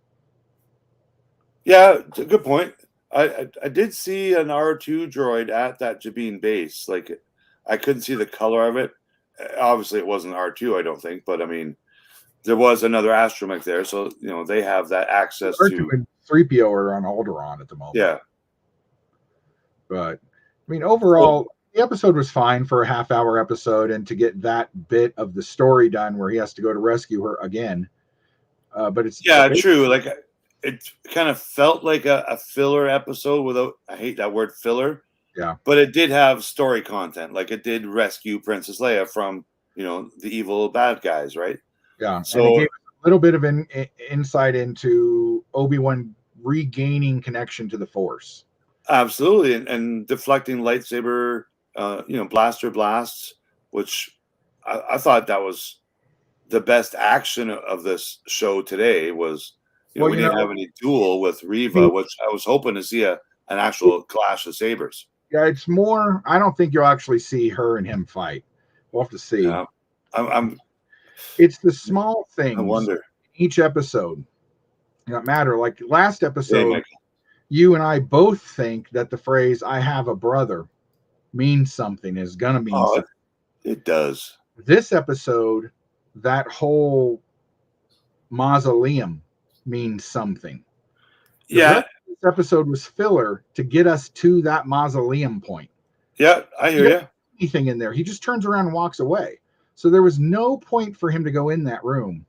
Yeah, good point. I did see an R2 droid at that Jabin base. Like, I couldn't see the color of it. Obviously, it wasn't R2, I don't think, but I mean, there was another astromech there, so they have that access R2 to. and 3PO are on Alderaan at the moment. Yeah. But I mean, overall, the episode was fine for a half-hour episode, and to get that bit of the story done where he has to go to rescue her again. But it's true. Like it kind of felt like a filler episode without. I hate that word filler. Yeah, but it did have story content. Like it did rescue Princess Leia from the evil bad guys, right? Yeah, so and it gave a little bit of insight into Obi-Wan regaining connection to the Force. Absolutely, and deflecting lightsaber, blaster blasts, which I thought that was the best action of this show today. Was we didn't have any duel with Reva, which I was hoping to see an actual clash of sabers. Yeah, it's more. I don't think you'll actually see her and him fight. We'll have to see. Yeah, It's the small things. I wonder. Each episode that matter. Like last episode, you and I both think that the phrase "I have a brother" means something. Is gonna mean something. It does. This episode, that whole mausoleum means something. This episode was filler to get us to that mausoleum point. Yeah, I hear you. Anything in there, he just turns around and walks away. So there was no point for him to go in that room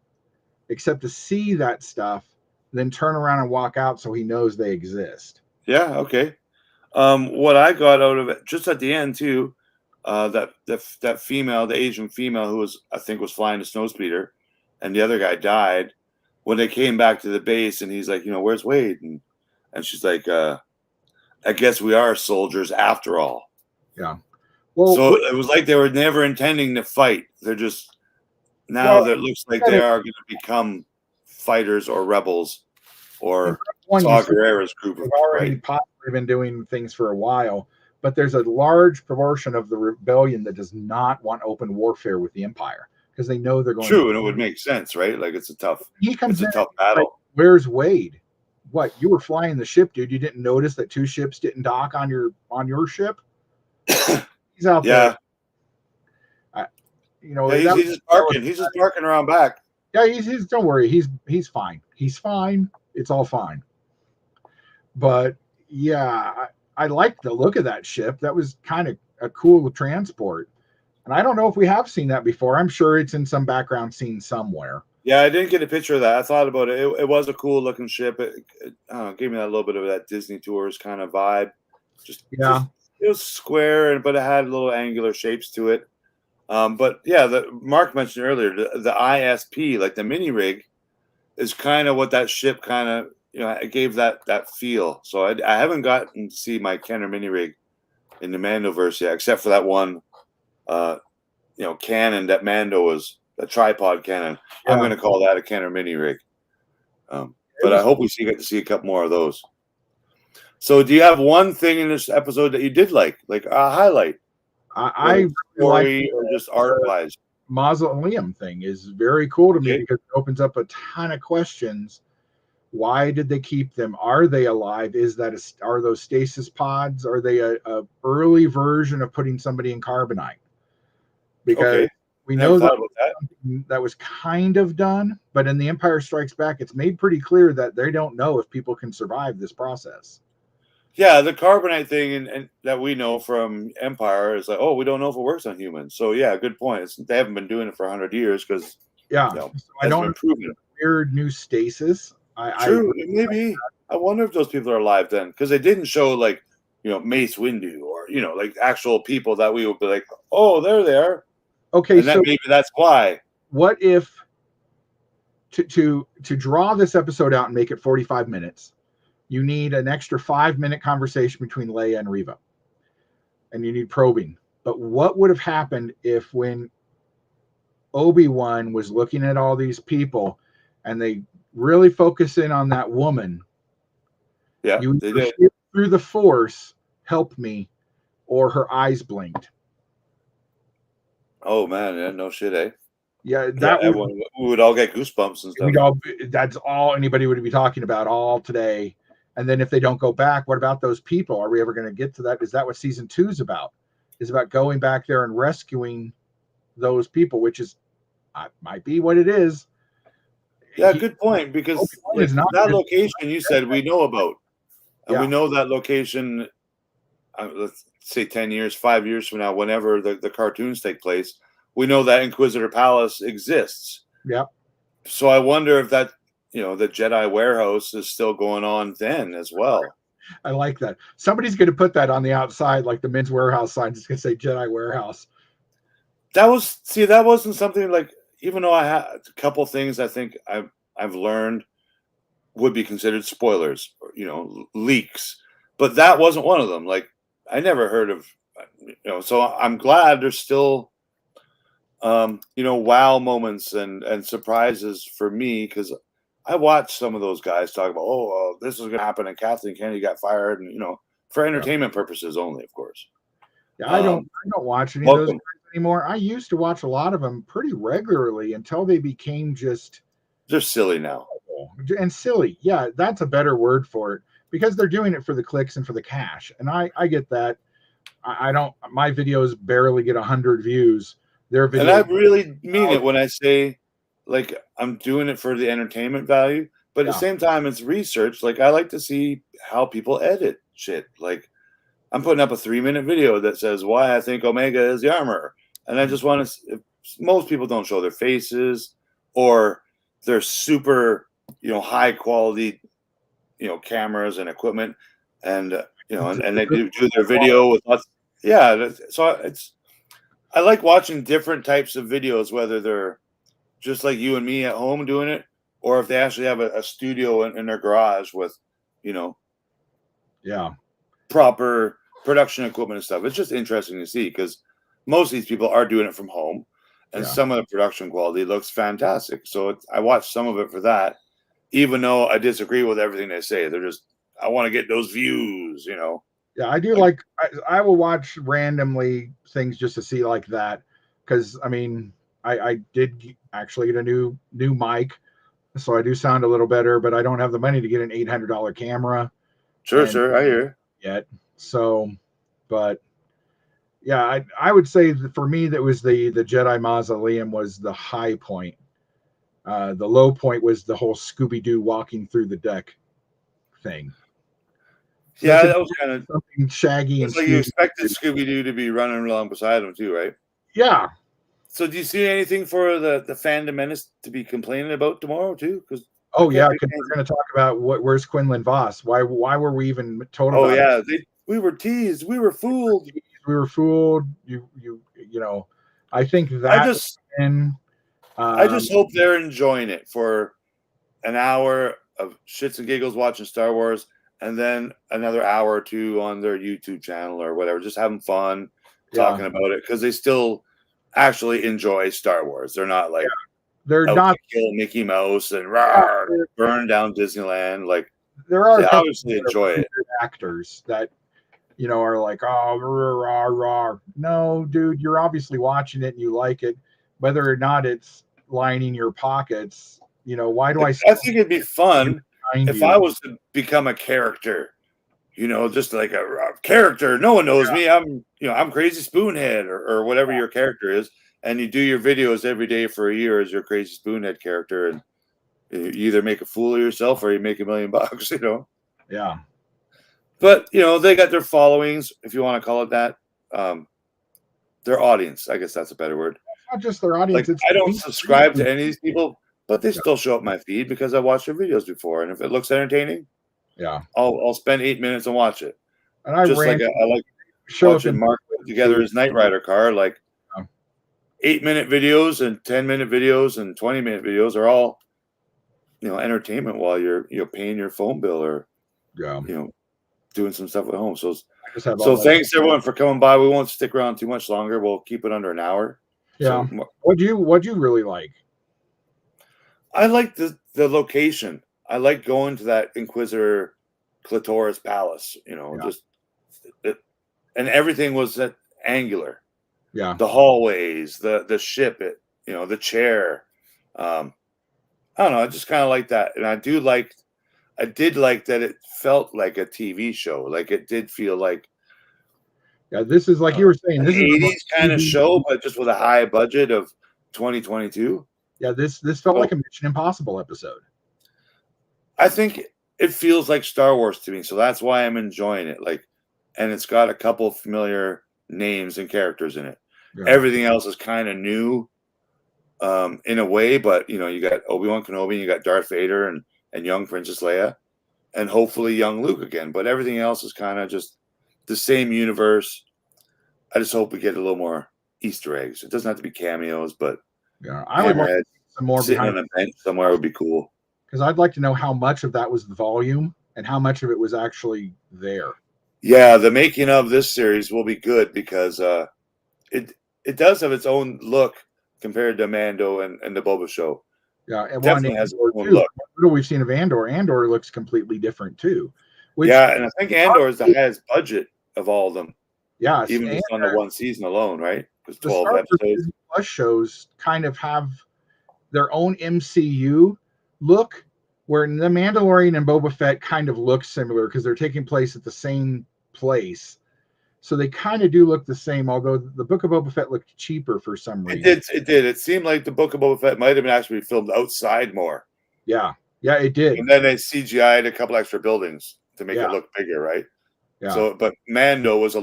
except to see that stuff, then turn around and walk out so he knows they exist. Yeah, okay. What I got out of it, just at the end too, that female, the Asian female who I think was flying the snowspeeder, and the other guy died. When they came back to the base, and he's like, where's Wade? And she's like, I guess we are soldiers after all. Yeah. Well, so it was like they were never intending to fight. They're just now that it looks like they are going to become fighters or rebels or Saw Gerrera's group. They've already possibly been doing things for a while, but there's a large proportion of the rebellion that does not want open warfare with the Empire because they know they're going. True, and it would make sense, right? Like it's a tough battle. Like, where's Wade? What, you were flying the ship, dude? You didn't notice that 2 ships didn't dock on your ship? He's out there. He's just barking. He's just barking around back. Yeah, he's don't worry. He's fine. He's fine. It's all fine. But yeah, I like the look of that ship. That was kind of a cool transport. And I don't know if we have seen that before. I'm sure it's in some background scene somewhere. Yeah, I didn't get a picture of that. I thought about it. It was a cool looking ship. It gave me that little bit of that Disney Tours kind of vibe. It was square, but it had little angular shapes to it. But yeah, Mark mentioned earlier the ISP, like the mini rig, is kind of what that ship kind of it gave that feel. So I haven't gotten to see my Kenner mini rig in the Mandoverse yet, except for that one, cannon that Mando was. A tripod cannon. Yeah. I'm going to call that a Kenner mini rig. But I hope we get to see a couple more of those. So, do you have one thing in this episode that you did like a highlight? I story or just art wise. Mausoleum thing is very cool to me because it opens up a ton of questions. Why did they keep them? Are they alive? Are those stasis pods? Are they a early version of putting somebody in carbonite? Because we know that was kind of done, but in The Empire Strikes Back, it's made pretty clear that they don't know if people can survive this process. Yeah, the carbonite thing and that we know from Empire is like, we don't know if it works on humans. So yeah, good point. They haven't been doing it for 100 years because so I don't improve weird new stasis. True, maybe. I wonder if those people are alive then because they didn't show Mace Windu or like actual people that we would be like, oh, there they are. Okay, so maybe that's why. What if to draw this episode out and make it 45 minutes, you need an extra 5-minute conversation between Leia and Reva, and you need probing. But what would have happened if when Obi-Wan was looking at all these people and they really focus in on that woman? Yeah, they did. Through the Force, help me, or her eyes blinked. Oh man, yeah, no shit, eh? Yeah, we would all get goosebumps and stuff. That's all anybody would be talking about all today. And then if they don't go back, what about those people? Are we ever going to get to that? Is that what season 2 is about? Is about going back there and rescuing those people, which is might be what it is. Yeah, good point. Because that location you said we know about, and we know that location. let's say 10 years, 5 years from now, whenever the cartoons take place, we know that Inquisitor Palace exists. Yep. So I wonder if that, the Jedi warehouse is still going on then as well. I like that. Somebody's going to put that on the outside, like the men's warehouse signs. It's going to say Jedi warehouse. That wasn't something like, even though I had a couple things I think I've learned would be considered spoilers, leaks, but that wasn't one of them. Like, I never heard of, so I'm glad there's still, wow moments and surprises for me, because I watched some of those guys talk about, this is going to happen, and Kathleen Kennedy got fired, and for entertainment purposes only, of course. Yeah, I don't watch any of those guys anymore. I used to watch a lot of them pretty regularly until they became just, they're silly now. And silly. Yeah, that's a better word for it, because they're doing it for the clicks and for the cash. And I get that. I don't, my videos barely get 100 views. Their videos, and I really mean it when I say, like, I'm doing it for the entertainment value, but at the same time, it's research. Like, I like to see how people edit shit. Like, I'm putting up a 3-minute video that says why I think Omega is the armor. And I just want to, most people don't show their faces, or they're super, high quality, cameras and equipment. And, and they do their video with us. Yeah. So I like watching different types of videos, whether they're just like you and me at home doing it, or if they actually have a studio in their garage with, proper production equipment and stuff. It's just interesting to see, because most of these people are doing it from home, and some of the production quality looks fantastic. So I watched some of it for that, even though I disagree with everything they say. They're just, I want to get those views, Yeah, I do like I will watch randomly things just to see like that, because I mean I did actually get a new mic, so I do sound a little better, but I don't have the money to get an $800 camera. Sure, I hear yet. So, but yeah, I would say that for me that was the Jedi Mausoleum was the high point. The low point was the whole Scooby-Doo walking through the deck thing. Yeah, that was kind of something Shaggy and like you expected Scooby-Doo to be running along beside him too, right? Yeah. So do you see anything for the Fandom Menace to be complaining about tomorrow too? Because we're going to talk about where's Quinlan Voss? Why were we even told about it? We were teased. We were fooled. We were fooled. You know, I think that I just hope they're enjoying it for an hour of shits and giggles watching Star Wars, and then another hour or two on their YouTube channel or whatever, just having fun talking about it, because they still actually enjoy Star Wars. They're not like they're not kill Mickey Mouse and burn down Disneyland. Like, there are they obviously enjoy it. Actors that are like, oh, rah, rah. No, dude, you're obviously watching it and you like it, whether or not it's lining your pockets. Why do I think it'd be fun if I was to become a character, just like a character. No one knows me. I'm Crazy Spoonhead or whatever your character is. And you do your videos every day for a year as your Crazy Spoonhead character. And you either make a fool of yourself or you make $1 million, Yeah. But, they got their followings, if you want to call it that. Their audience, I guess that's a better word. Not just their audience. Like, I don't subscribe to any of these people, but they still show up my feed because I watched their videos before. And if it looks entertaining, I'll spend 8 minutes and watch it. And I like watching Mark put together his Knight Rider car. Like 8-minute videos and 10-minute videos and 20-minute videos are all, entertainment while you're paying your phone bill or doing some stuff at home. So thanks everyone for coming by. We won't stick around too much longer. We'll keep it under an hour. Yeah. So, what'd you really like? I like the location. I like going to that Inquisitor Clitoris Palace, and everything was that angular. Yeah. The hallways, the ship, the chair. I don't know. I just kind of like that. And I did like that it felt like a TV show. Like, it did feel like, this is like you were saying, this is an 80s kind of TV show, but just with a high budget of 2022. Yeah, this felt like a Mission Impossible episode. I think it feels like Star Wars to me, so that's why I'm enjoying it. Like, and it's got a couple familiar names and characters in it. Yeah. Everything else is kind of new, in a way, but you got Obi-Wan Kenobi, and you got Darth Vader, and young Princess Leia, and hopefully young Luke again. But everything else is kind of just the same universe. I just hope we get a little more Easter eggs. It doesn't have to be cameos, but yeah, I would like some more sitting behind on a bench somewhere would be cool. Because I'd like to know how much of that was the volume and how much of it was actually there. Yeah, the making of this series will be good because it does have its own look compared to Mando and the Boba Show. Yeah, and Definitely has its own too. look. What we've seen of Andor. Andor looks completely different too. Yeah, and I think Andor is the highest budget of all of them. Yeah, even just on the one season alone, right? Because 12 the episodes. Plus shows kind of have their own MCU look, where The Mandalorian and Boba Fett kind of look similar because they're taking place at the same place. So they kind of do look the same, although the Book of Boba Fett looked cheaper for some reason. It did. It seemed like the Book of Boba Fett might have been actually filmed outside more. Yeah, it did. And then they CGI'd a couple extra buildings to make it look bigger, right? Yeah. So, but Mando was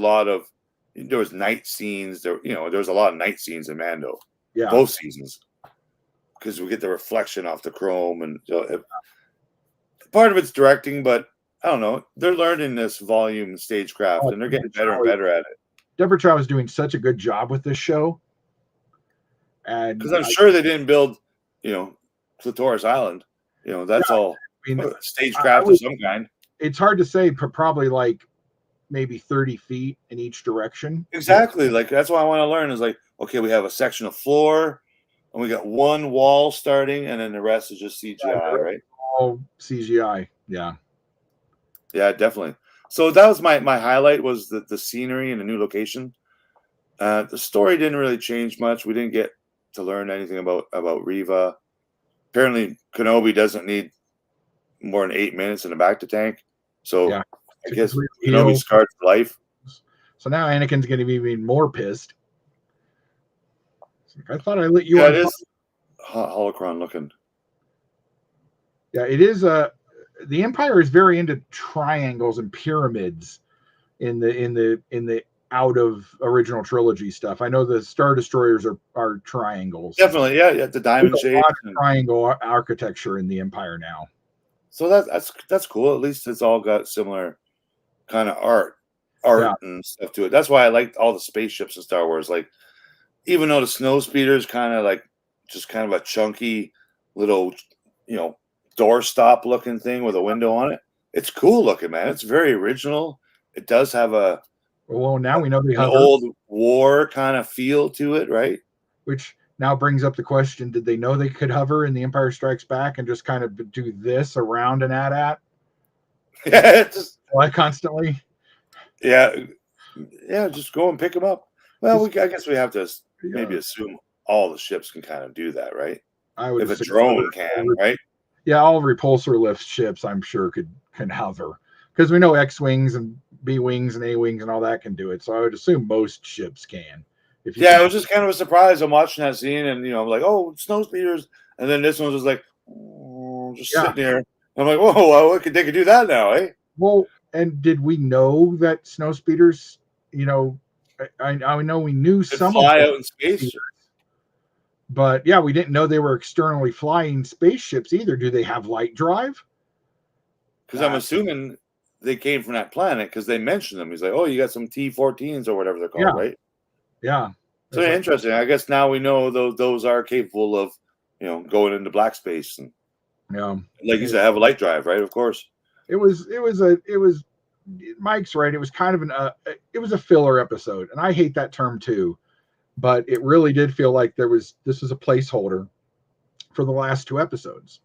there was night scenes. There was a lot of night scenes in Mando. Yeah. Both seasons, because we get the reflection off the chrome, and part of it's directing, but I don't know. They're learning this volume stagecraft, and they're getting better and better at it. Deborah Chow is doing such a good job with this show, and because I'm sure they didn't build, Clitoris Island. That's all stagecraft of some kind. It's hard to say, but probably like maybe 30 feet in each direction. Exactly. Like that's what I want to learn is like, okay, we have a section of floor, and we got one wall starting, and then the rest is just CGI, right? All CGI. Yeah. Yeah, definitely. So that was my highlight was the scenery and the new location. The story didn't really change much. We didn't get to learn anything about Reva. Apparently, Kenobi doesn't need more than 8 minutes in the back to tank. So I guess Kenobi scarred for life. So now Anakin's going to be even more pissed. I thought I lit you on. It is holocron looking. Yeah, it is. The Empire is very into triangles and pyramids in the out of original trilogy stuff. I know the Star Destroyers are triangles. Definitely, yeah. The diamond shape, triangle architecture in the Empire now. So that's cool. At least it's all got similar kind of art and stuff to it. That's why I liked all the spaceships in Star Wars. Like, even though the snow speeder is kind of like just kind of a chunky little, doorstop looking thing with a window on it. It's cool looking, man. It's very original. It does have now we know an old war kind of feel to it, right? Which now brings up the question: did they know they could hover in The Empire Strikes Back and just kind of do this around and at? Yeah, just constantly. Yeah, just go and pick them up. Well, I guess we have to maybe assume all the ships can kind of do that, right? If a drone can, right? Yeah, all repulsor lift ships, I'm sure, can hover, because we know X-wings and B-wings and A-wings and all that can do it. So I would assume most ships can. It was just kind of a surprise. I'm watching that scene, and I'm like, oh, snow speeders, and then this one was like, just sitting there. I'm like, whoa, they could do that now, eh? Well, and did we know that snow speeders? I know we knew some fly out in space. But yeah, we didn't know they were externally flying spaceships either. Do they have light drive? Because I'm assuming they came from that planet because they mentioned them. He's like, oh, you got some T-14s or whatever they're called, right? Yeah. So interesting. I guess now we know those are capable of, going into black space and like you said, have a light drive, right? Of course. It was Mike's right. It was kind of it was a filler episode, and I hate that term too. But it really did feel like this was a placeholder for the last 2 episodes.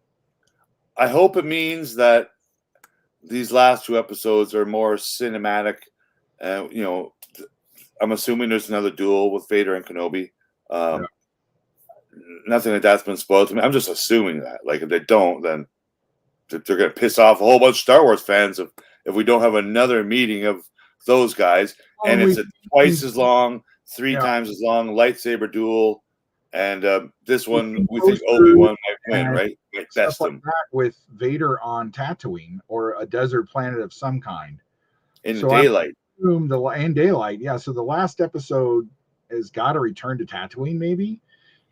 I hope it means that these last 2 episodes are more cinematic. I'm assuming there's another duel with Vader and Kenobi. Nothing like that's been spoiled to me. I'm just assuming that. Like, if they don't, then they're going to piss off a whole bunch of Star Wars fans if we don't have another meeting of those guys. And it's twice as long, 3 times as long lightsaber duel, and this one we think Obi-Wan might win, right? Might best him with Vader on Tatooine or a desert planet of some kind in the daylight. assume and Daylight. Yeah. So the last episode has got to return to Tatooine.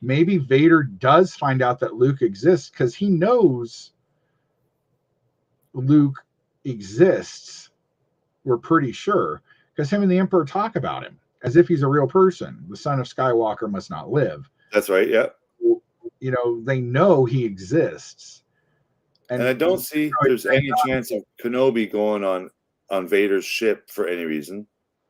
Maybe Vader does find out that Luke exists because he knows Luke exists. We're pretty sure because him and the Emperor talk about him as if he's a real person. The son of Skywalker must not live. That's right. Yeah. You know, they know he exists. And I don't see there's any chance of Kenobi going on Vader's ship for any reason,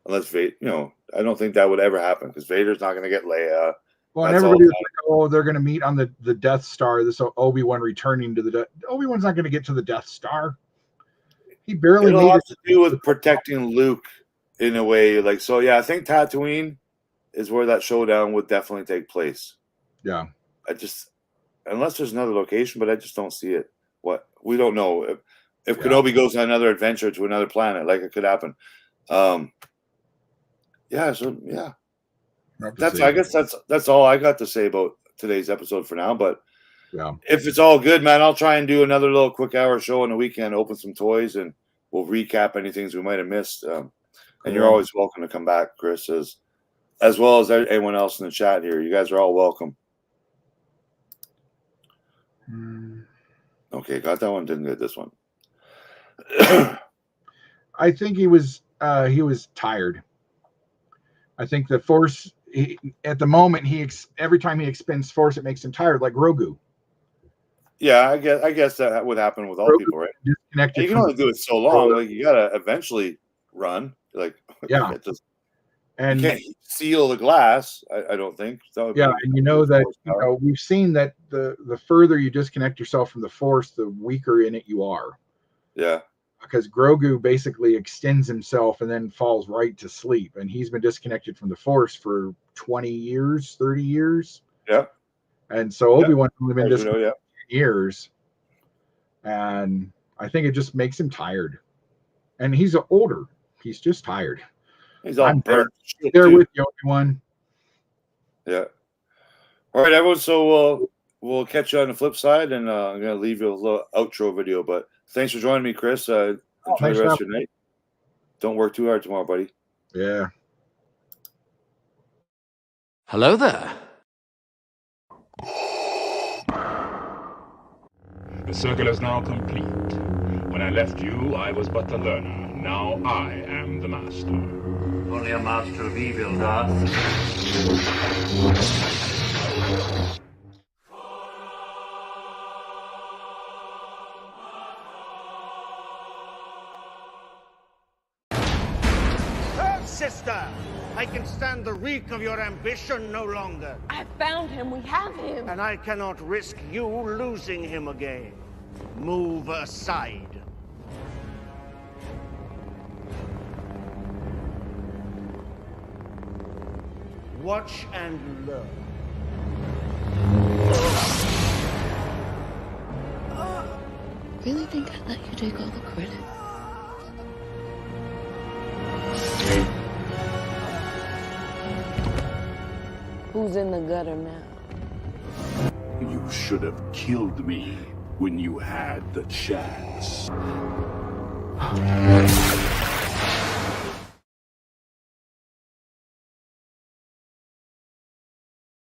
unless Vader, you know, I don't think that would ever happen because Vader's not going to get Leia. Well, and everybody was like, oh, they're going to meet on the Death Star. This Obi-Wan returning to the Obi-Wan's not going to get to the Death Star. He barely It'll made have it to do with protecting Luke in a way. Like, so yeah, I think Tatooine is where that showdown would definitely take place. Yeah. Unless there's another location, but I just don't see it. We don't know if Kenobi goes on another adventure to another planet, like it could happen. I guess that's all I got to say about today's episode for now. But if it's all good, man, I'll try and do another little quick hour show on the weekend, open some toys, and we'll recap any things we might have missed. And you're always welcome to come back, Chris, as well as anyone else in the chat here. You guys are all welcome. Okay, got that one. Didn't get this one. I think he was tired. I think the Force at the moment every time he expends Force, it makes him tired, like Grogu. Yeah, I guess that would happen with all people, right? Disconnected. You can only do it so long. Like you gotta eventually run. Like and you can't seal the glass. I don't think. And you know that we've seen that the further you disconnect yourself from the Force, the weaker in it you are. Yeah. Because Grogu basically extends himself and then falls right to sleep, and he's been disconnected from the Force for 20 years, 30 years. Yeah. And so Obi-Wan's only been disconnected 10 years, and I think it just makes him tired. And he's older. He's just tired. He's all burnt. There with you, Obi-Wan. Yeah. All right, everyone. So we'll catch you on the flip side, and I'm gonna leave you a little outro video. But thanks for joining me, Chris. Enjoy the rest of your night. Don't work too hard tomorrow, buddy. Yeah. Hello there. The circle is now complete. When I left you, I was but the learner. Now I am the master. Only a master of evil, Darth. Sister, I can stand the reek of your ambition no longer. I found him. We have him. And I cannot risk you losing him again. Move aside. Watch and learn. Really think I'd let you take all the credit? Who's in the gutter now? You should have killed me when you had the chance.